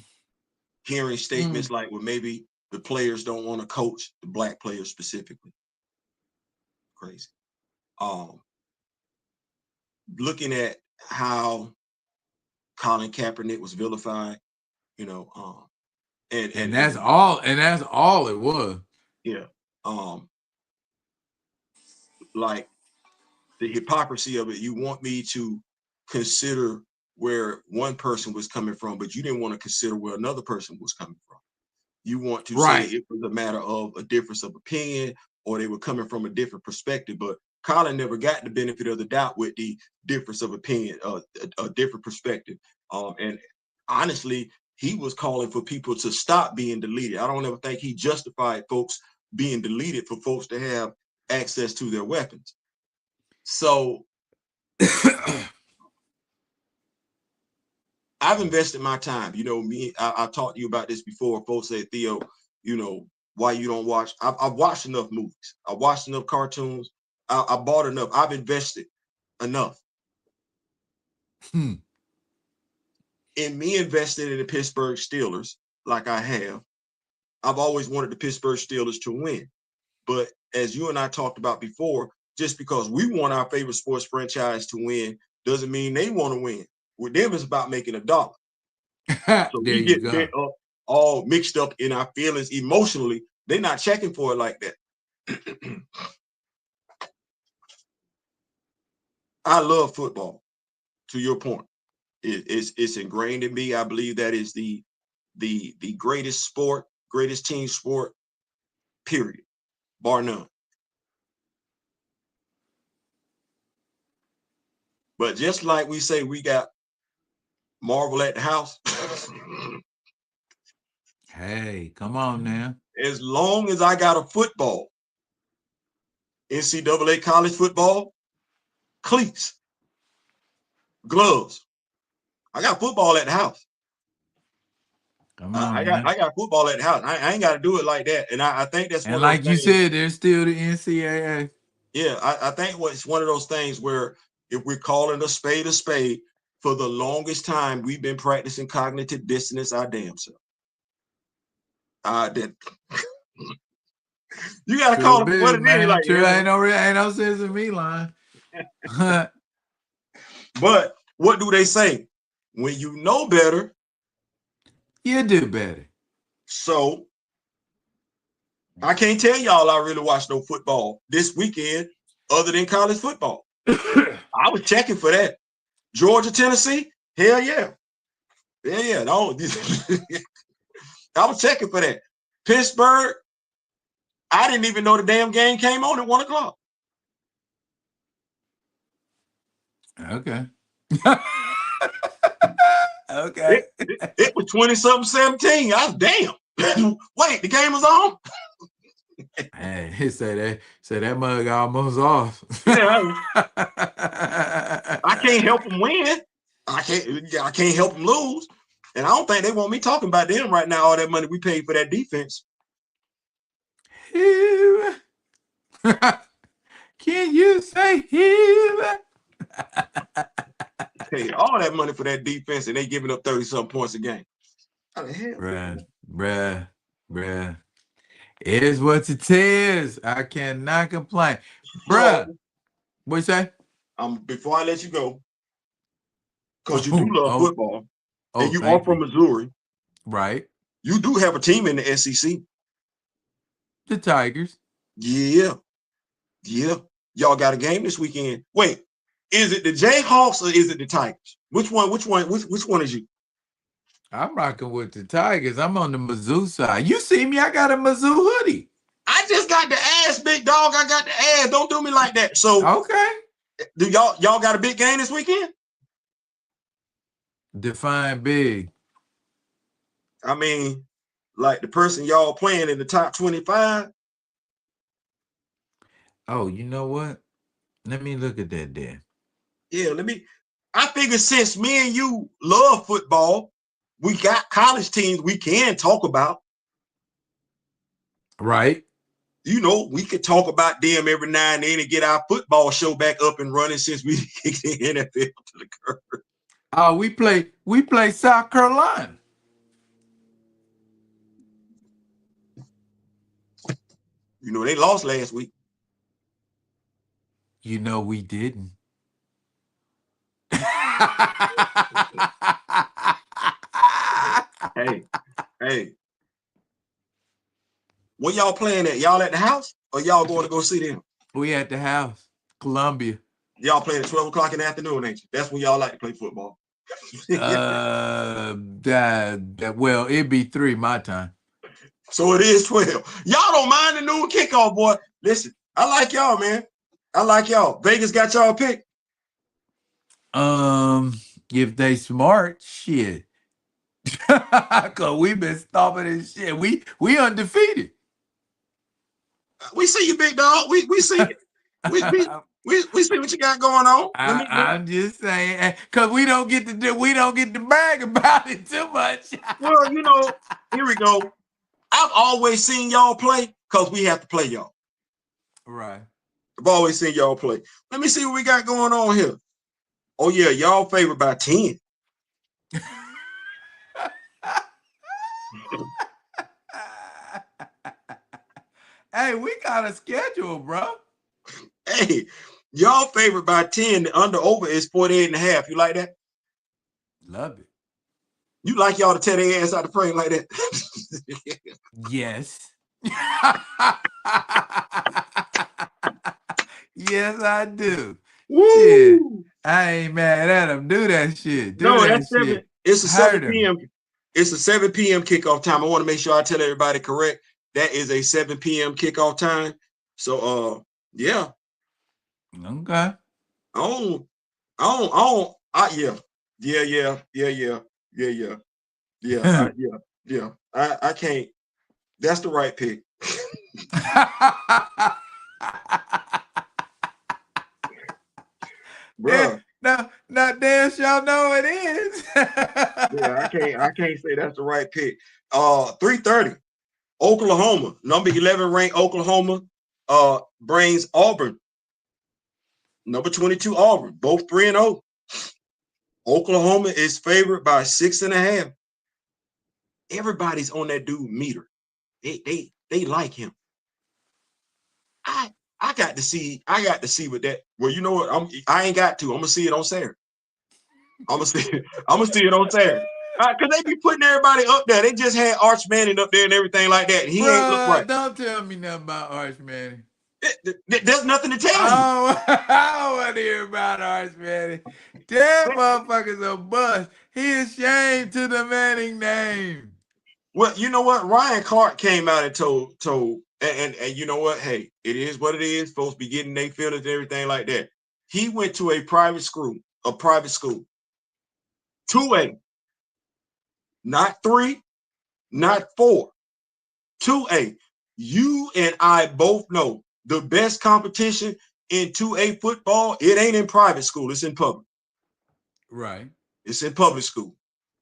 Hearing mm. statements like, well, maybe the players don't want to coach the black players specifically. Crazy. Um, Looking at how Colin Kaepernick was vilified, you know, And and that's all, and that's all it was. yeah, um, like the hypocrisy of it. You want me to consider where one person was coming from, but you didn't want to consider where another person was coming from. You want to say Right. it was a matter of a difference of opinion or they were coming from a different perspective. But Colin never got the benefit of the doubt with the difference of opinion, a different perspective. And honestly, he was calling for people to stop being deleted. I don't ever think he justified folks being deleted for folks to have access to their weapons. So I've invested my time. You know, I talked to you about this before. Folks say, Theo, you know, why you don't watch? I've watched enough movies. I watched enough cartoons. I bought enough. I've invested enough. Hmm. in me investing in the Pittsburgh Steelers, like I have, I've always wanted the Pittsburgh Steelers to win. But as you and I talked about before, just because we want our favorite sports franchise to win doesn't mean they want to win. With them, it's about making a dollar. So There we you get go. all mixed up in our feelings emotionally. They're not checking for it like that. I love football. To your point, it's ingrained in me. I believe that is the greatest sport, greatest team sport, period, bar none. But just like we say, we got Marvel at the house. Hey, come on now. As long as I got a football, NCAA college football, cleats, gloves. I got football at the house. Come on now. I got football at the house. I ain't got to do it like that. And I think that's And one of like those you things. said, there's still the NCAA. Yeah, I think it's one of those things where if we're calling a spade, for the longest time, we've been practicing cognitive dissonance our damn self. You got to True call it what business, it is. man. Like, True. yeah. Ain't no sense in me lying. But what do they say? When you know better, You do better. So I can't tell y'all I really watched no football this weekend other than college football. I was checking for that. Georgia, Tennessee, hell yeah. Yeah. No, I was checking for that. Pittsburgh, I didn't even know the damn game came on at 1 o'clock. Okay. Okay. It was 20-something 17. I was damn. Wait, the game was on? Hey, he say that mug almost off. Yeah. I can't help them win. I can't help them lose. And I don't think they want me talking about them right now, all that money we paid for that defense. Can you say him? Paid all that money for that defense and they giving up 30-something points a game. How the hell? Bruh. It is what it is. I cannot complain. Bruh. So, What you say? before I let you go, because you do love football, and you are from Missouri. Right. You do have a team in the SEC. The Tigers. Yeah. Y'all got a game this weekend. Wait, is it the Jayhawks or is it the Tigers? Which one is you? I'm rocking with the Tigers. I'm on the Mizzou side. You see me, I got a Mizzou hoodie. I just got the ass, big dog. I got the ass. Don't do me like that. So okay. Do y'all got a big game this weekend? Define big. I mean, like the person y'all playing in the top 25. Oh, you know what? Let me look at that there. Yeah, I figure since me and you love football, we got college teams we can talk about. Right. You know, we could talk about them every now and then and get our football show back up and running since we kicked the NFL to the curb. Oh, we play South Carolina. You know, they lost last week. You know we didn't. Hey. Where y'all playing at? Y'all at the house or y'all going to go see them? We at the house, Columbia. Y'all playing at 12 o'clock in the afternoon, ain't you? That's when y'all like to play football. Well, it'd be 3 my time. So it is 12. Y'all don't mind the noon kickoff, boy. Listen, I like y'all, man. I like y'all. Vegas got y'all picked. If they smart, shit. Cause we've been stomping this shit. We undefeated. We see you, big dog. We see it. We see what you got going on. I'm just saying, cause we don't get to brag about it too much. Well, you know, here we go. I've always seen y'all play because we have to play y'all. Right. I've always seen y'all play. Let me see what we got going on here. Oh yeah, y'all favored by 10. Hey, we got a schedule, bro. Hey, y'all favored by 10. The under over is 48.5. You like that? Love it. You like y'all to tear their ass out the frame like that? Yes. Yes, I do. Shit. Woo! I ain't mad at him. Do that shit. Do No, that that's 7. shit. It's a 7 Hurt him. p.m. It's a 7 p.m. kickoff time. I want to make sure I tell everybody correct. That is a 7 p.m. kickoff time. So yeah. Okay. Yeah. I can't. That's the right pick. Bruh. Now, dance, y'all know it is. Yeah, I can't say that's the right pick. 3:30, Oklahoma, number 11 ranked Oklahoma, brings Auburn, number 22 Auburn, both 3-0. Oklahoma is favored by 6.5. Everybody's on that dude meter. They like him. I got to see what that. Well, you know what? I ain't got to. I'm gonna see it on Saturday. I'm gonna see it on Saturday. Cause they be putting everybody up there. They just had Arch Manning up there and everything like that. He ain't look right. Don't tell me nothing about Arch Manning. There's nothing to tell you. I don't want to hear about Arch Manning. That motherfucker's a bust. He is ashamed to the Manning name. Well, you know what? Ryan Clark came out and told, and you know what? Hey, it is what it is. Folks be getting their feelings and everything like that. He went to a private school, 2A, not 3, not 4, 2A. You and I both know the best competition in 2A football, it ain't in private school, it's in public. Right. It's in public school.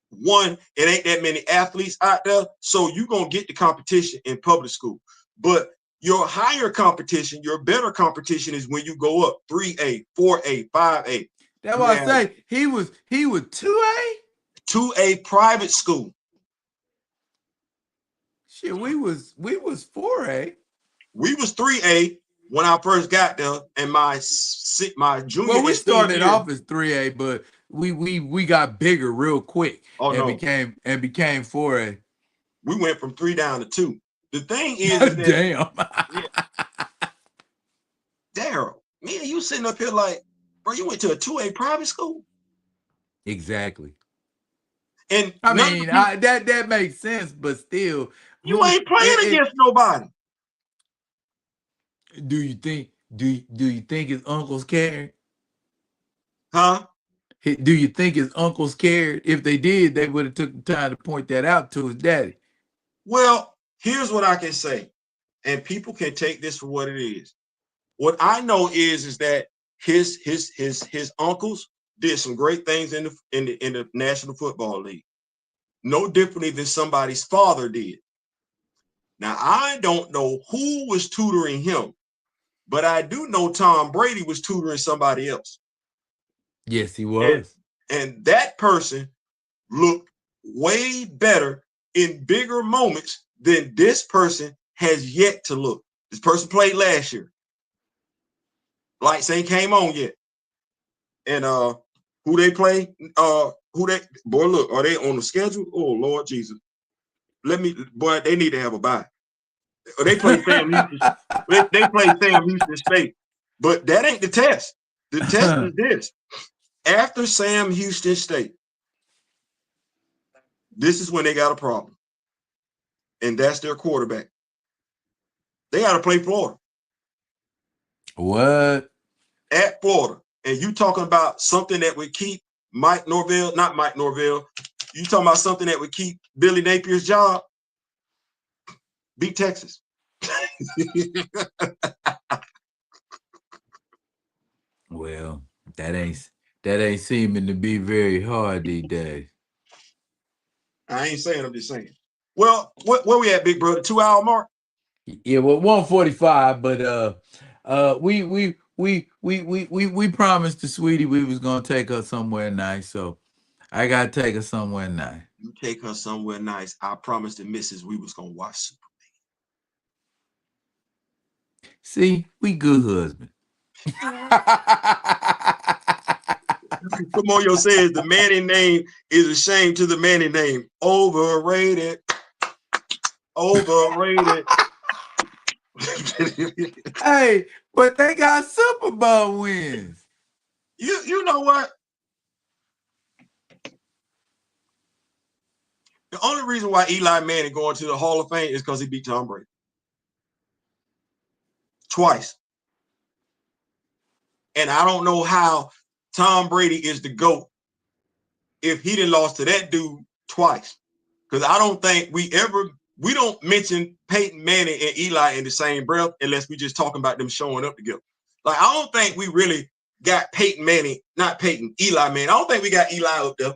One, it ain't that many athletes out there, so you're going to get the competition in public school. But your higher competition, your better competition is when you go up 3A, 4A, 5A. That's why I say he was 2A? 2A private school. Shit, we was 4A. We was 3A when I first got there, and my junior. Well, we started off as 3A, but we got bigger real quick became 4A. We went from 3 down to 2. The thing is that, damn. Daryl, man, you sitting up here like, bro, you went to a 2A private school. Exactly. And I mean, that makes sense, but still, you ain't playing against nobody. Do you think? Do you think his uncles cared? Huh? Do you think his uncles cared? If they did, they would have took the time to point that out to his daddy. Well, here's what I can say, and people can take this for what it is. What I know is that his uncles did some great things in the National Football League, no differently than somebody's father did. Now, I don't know who was tutoring him, but I do know Tom Brady was tutoring somebody else. Yes, he was. And that person looked way better in bigger moments than this person has yet to look. This person played last year. Lights ain't came on yet. And who they play? Boy, look, are they on the schedule? Oh, Lord Jesus. They need to have a bye. They play Sam Houston. They play Sam Houston State. But that ain't the test. The test is this. After Sam Houston State, this is when they got a problem. And that's their quarterback. They got to play Florida. What? At Florida. And you talking about something that would keep not Mike Norvell. You talking about something that would keep Billy Napier's job? Beat Texas. Well, that ain't seeming to be very hard these days. I ain't saying, I'm just saying. Well, where we at, big brother? 2 hour mark? Yeah, well, 145, but we promised the sweetie we was gonna take her somewhere nice, so I gotta take her somewhere nice. You take her somewhere nice. I promised the missus we was gonna watch Super. See, we good husband. Kamoyo says the Manning name is a shame to the Manning name. Overrated. Overrated. Hey, but they got Super Bowl wins. You know what? The only reason why Eli Manning going to the Hall of Fame is because he beat Tom Brady. Twice. And I don't know how Tom Brady is the GOAT if he didn't lost to that dude twice. Because I don't think we don't mention Peyton Manning and Eli in the same breath unless we just talking about them showing up together. Like, I don't think we really got Peyton Manning, not Peyton, Eli Manning. I don't think we got Eli up there.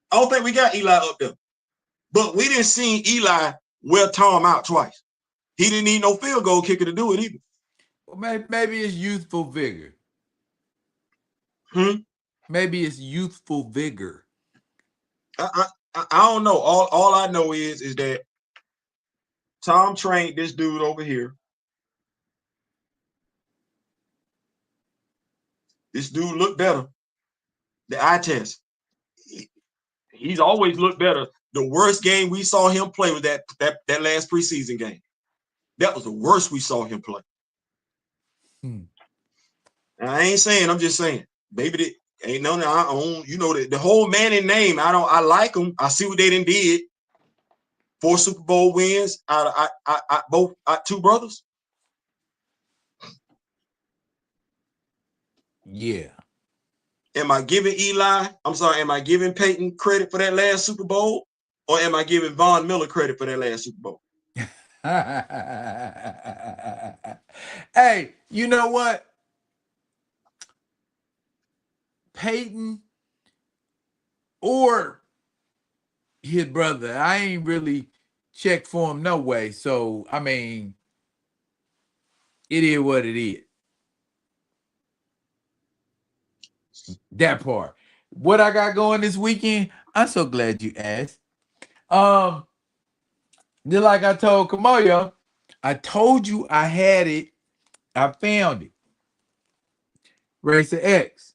I don't think we got Eli up there. But we didn't see Eli wear Tom out twice. He didn't need no field goal kicker to do it either. Well, maybe it's youthful vigor. Maybe it's youthful vigor. I don't know. All I know is that Tom trained this dude over here. This dude looked better. The eye test. He's always looked better. The worst game we saw him play was that last preseason game. That was the worst we saw him play. I ain't saying, I'm just saying, baby, ain't no, I own, you know, the whole Manning name. I like them. I see what they done did. 4 Super Bowl wins out of both two brothers. Yeah. Am I giving Peyton credit for that last Super Bowl? Or am I giving Von Miller credit for that last Super Bowl? Hey, you know what? Peyton or his brother, I ain't really checked for him no way. So, I mean, it is what it is. That part. What I got going this weekend, I'm so glad you asked. Just like I told Kamoyo, I told you I had it. I found it. Racer X.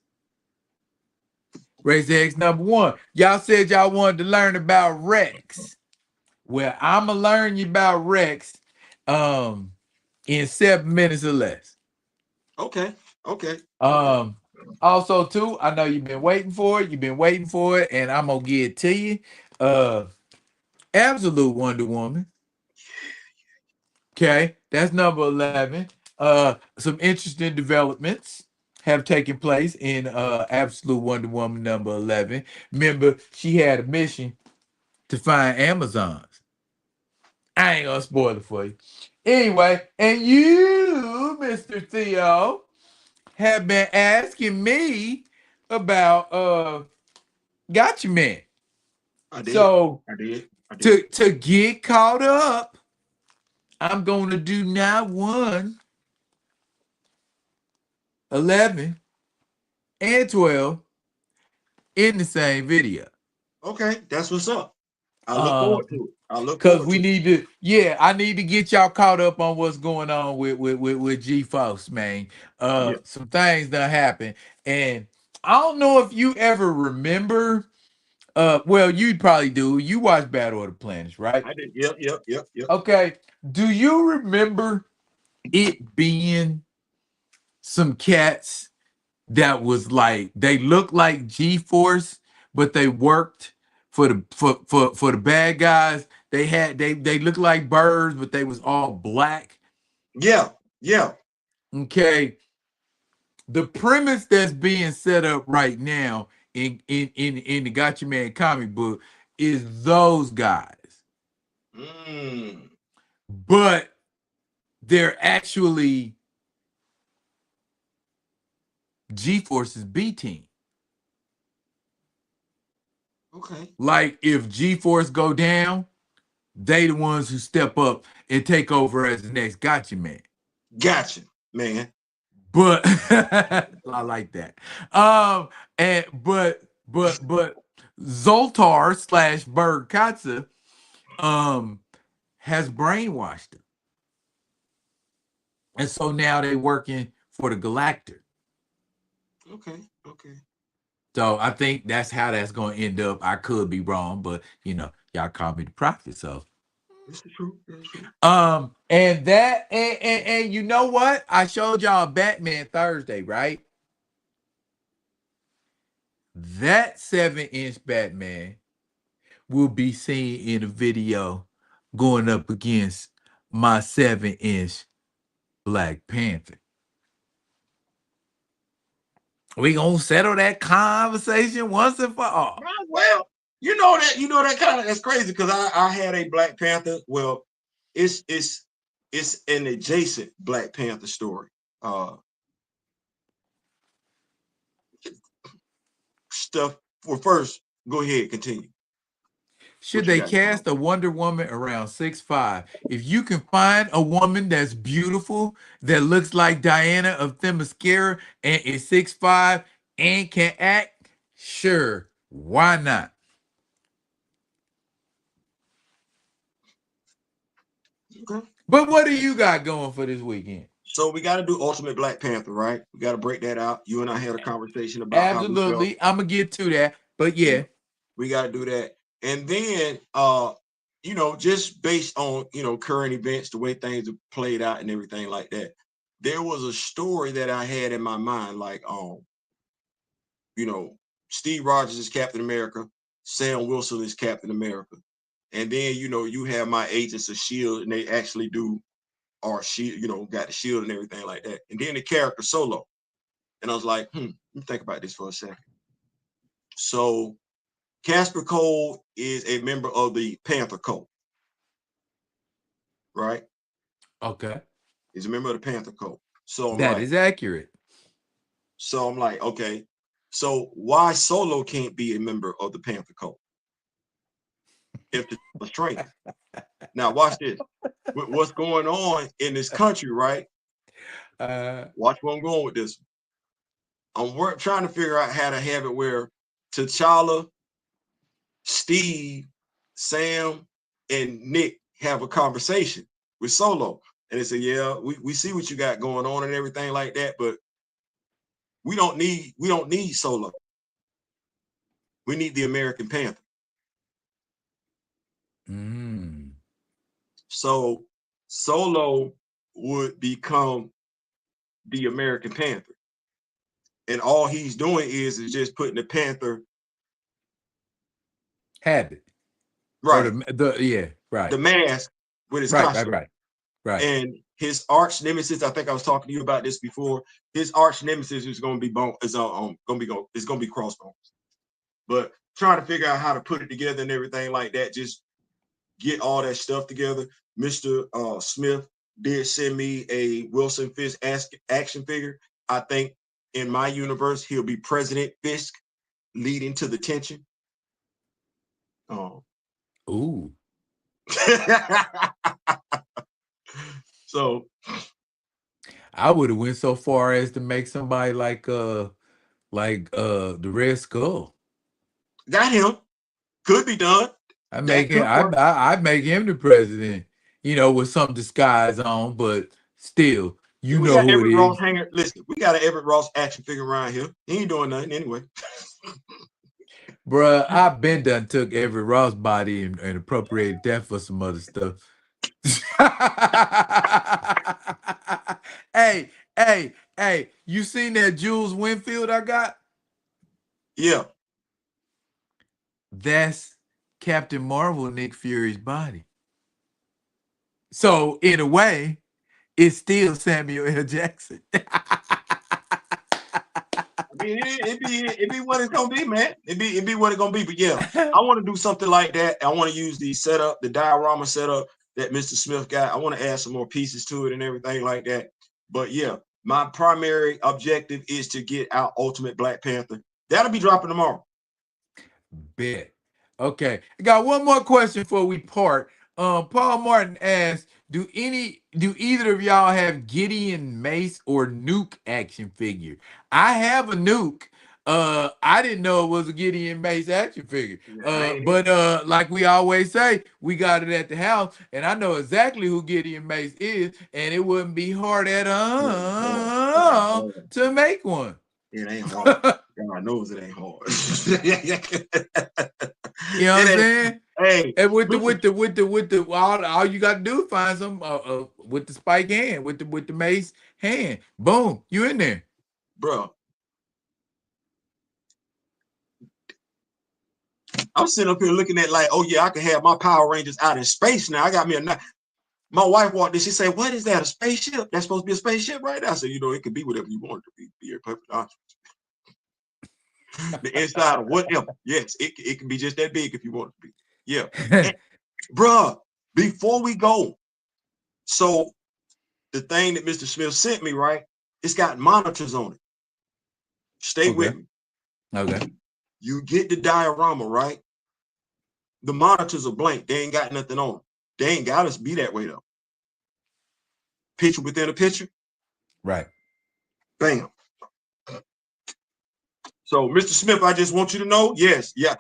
Racer X #1. Y'all said y'all wanted to learn about Rex. Well, I'ma learn you about Rex in 7 minutes or less. Okay. Also, too, I know you've been waiting for it. You've been waiting for it, and I'm gonna give it to you. Absolute Wonder Woman. Okay, that's number 11. Some interesting developments have taken place in Absolute Wonder Woman number 11. Remember, she had a mission to find Amazons. I ain't gonna spoil it for you. Anyway, and you, Mr. Theo, have been asking me about Gotcha Man. I did. So I did. to get caught up, I'm gonna do not 1, 11, and 12 in the same video. Okay, that's what's up. I look forward to it. Because we need to, I need to get y'all caught up on what's going on with G-Force, man. Some things that happen. And I don't know if you ever remember, well, you probably do. You watch Battle of the Planets, right? I did. Yep. Okay. Do you remember it being some cats that was like, they looked like G-Force, but they worked for the bad guys? They looked like birds, but they was all black. Yeah. Okay. The premise that's being set up right now in the Gotcha Man comic book is those guys. But they're actually G-Force's B team. Okay. Like if G-Force go down, they the ones who step up and take over as the next Gotcha Man. Gotcha, man. But I like that. But Zoltar / Berg Katza has brainwashed him. And so now they working for the Galactor. Okay. Okay. So I think that's how that's going to end up. I could be wrong, but y'all call me the prophet. So This is true. This is true. and that and you know what? I showed y'all Batman Thursday, right? That 7-inch Batman will be seen in a video going up against my 7-inch Black Panther. We gonna settle that conversation once and for all. Well, that kind of that's crazy because I had a Black Panther. Well, it's an adjacent Black Panther story. Stuff. Well, first, go ahead, continue. Should What you they got going on? cast a Wonder Woman around 6'5"? If you can find a woman that's beautiful, that looks like Diana of Themyscira and is 6'5" and can act, sure, why not? Okay. But what do you got going for this weekend? So we got to do Ultimate Black Panther, right? We got to break that out. You and I had a conversation about how we felt. Absolutely. I'm gonna get to that. But yeah. We got to do that. And then just based on, current events, the way things have played out and everything like that, there was a story that I had in my mind, like, Steve Rogers is Captain America, Sam Wilson is Captain America. And then, you have my Agents of S.H.I.E.L.D., and they actually are shield, got the shield and everything like that. And then the character Solo. And I was like, let me think about this for a second. So Casper Cole is a member of the Panther Cult, right? Okay. He's a member of the Panther Cult. So That is accurate. So I'm like, okay, so why Solo can't be a member of the Panther Cult if the training? Now watch this. With what's going on in this country, right? Watch where I'm going with this. I'm trying to figure out how to have it where T'Challa, Steve, Sam, and Nick have a conversation with Solo. And they say, yeah, we see what you got going on and everything like that, but we don't need Solo. We need the American Panther. So Solo would become the American Panther. And all he's doing is just putting the Panther habit. Right. Right. The mask with his costume. Right. And his arch nemesis, I think I was talking to you about this before. His arch nemesis is going to be Crossbones. But trying to figure out how to put it together and everything like that, just get all that stuff together. Mr. Smith did send me a Wilson Fisk action figure. I think in my universe, he'll be President Fisk, leading to the tension. Ooh. So I would have went so far as to make somebody like the Red Skull. Got him. Could be done. I'd make him the president, with some disguise on, but still, we know got who Everett it Ross is. hanger. Listen, we got an Everett Ross action figure around here. He ain't doing nothing anyway. Bruh, I've been done took Everett Ross body and appropriated that for some other stuff. Hey, you seen that Jules Winfield I got? Yeah. That's Captain Marvel, Nick Fury's body. So, in a way, it's still Samuel L. Jackson. It be what it's gonna be, man. It be what it's gonna be. But yeah, I want to do something like that. I want to use the diorama setup that Mr. Smith got. I want to add some more pieces to it and everything like that. But yeah, my primary objective is to get out Ultimate Black Panther. That'll be dropping tomorrow. Bet. Okay. I got one more question before we part. Paul Martin asked, do either of y'all have Gideon Mace or Nuke action figure? I have a Nuke. I didn't know it was a Gideon Mace action figure. I ain't But like we always say, we got it at the house, and I know exactly who Gideon Mace is, and it wouldn't be hard at hard. It ain't all hard. to make one. It ain't hard. God knows it ain't hard. You know what I'm It ain't. saying? Hey, And with listen, the all you got to do is find some with the spike hand, with the mace hand. Boom, you in there. bro. I'm sitting up here looking at like, oh yeah, I can have my Power Rangers out in space now. I got me a. My wife walked in. She said, "What is that? A spaceship? That's supposed to be a spaceship, right?" I said, "You know, it could be whatever you want it to be. Be a perfect honest. The inside of whatever. Yes, it can be just that big if you want it to be. Yeah, and, bruh. Before we go, so the thing that Mr. Smith sent me, right? It's got monitors on it. Stay Okay. with me. Okay. You get the diorama, right? The monitors are blank. They ain't got nothing on them. They ain't got us be that way though. Picture within a picture. Right. Bam. So, Mr. Smith, I just want you to know, yes, yeah,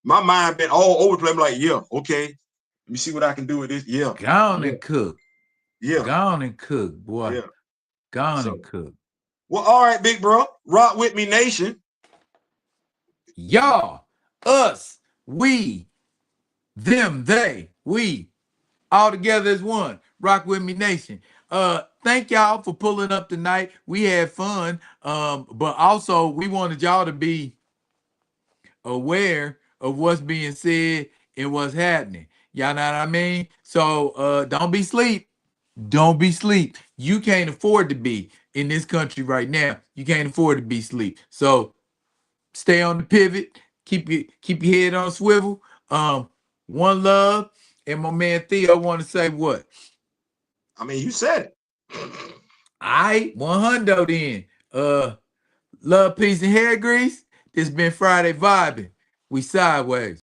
my mind been all over the place. I'm like, yeah, okay. Let me see what I can do with this. Yeah, Go on yeah, and cook. yeah, Go on and cook, boy. yeah. Go on So, and cook. well, all right, big bro. Rock with me, nation. Y'all, us, we, them, they, we, all together as one. Rock with me, nation. Thank y'all for pulling up tonight. We had fun. But also we wanted y'all to be aware of what's being said and what's happening. Y'all know what I mean? So don't be sleep. Don't be sleep. You can't afford to be in this country right now. You can't afford to be sleep. So stay on the pivot. Keep your head on swivel. One love. And my man Theo want to say what? I mean, you said it. I 100 then. Love, peace, and hair grease. This been Friday vibing. We sideways.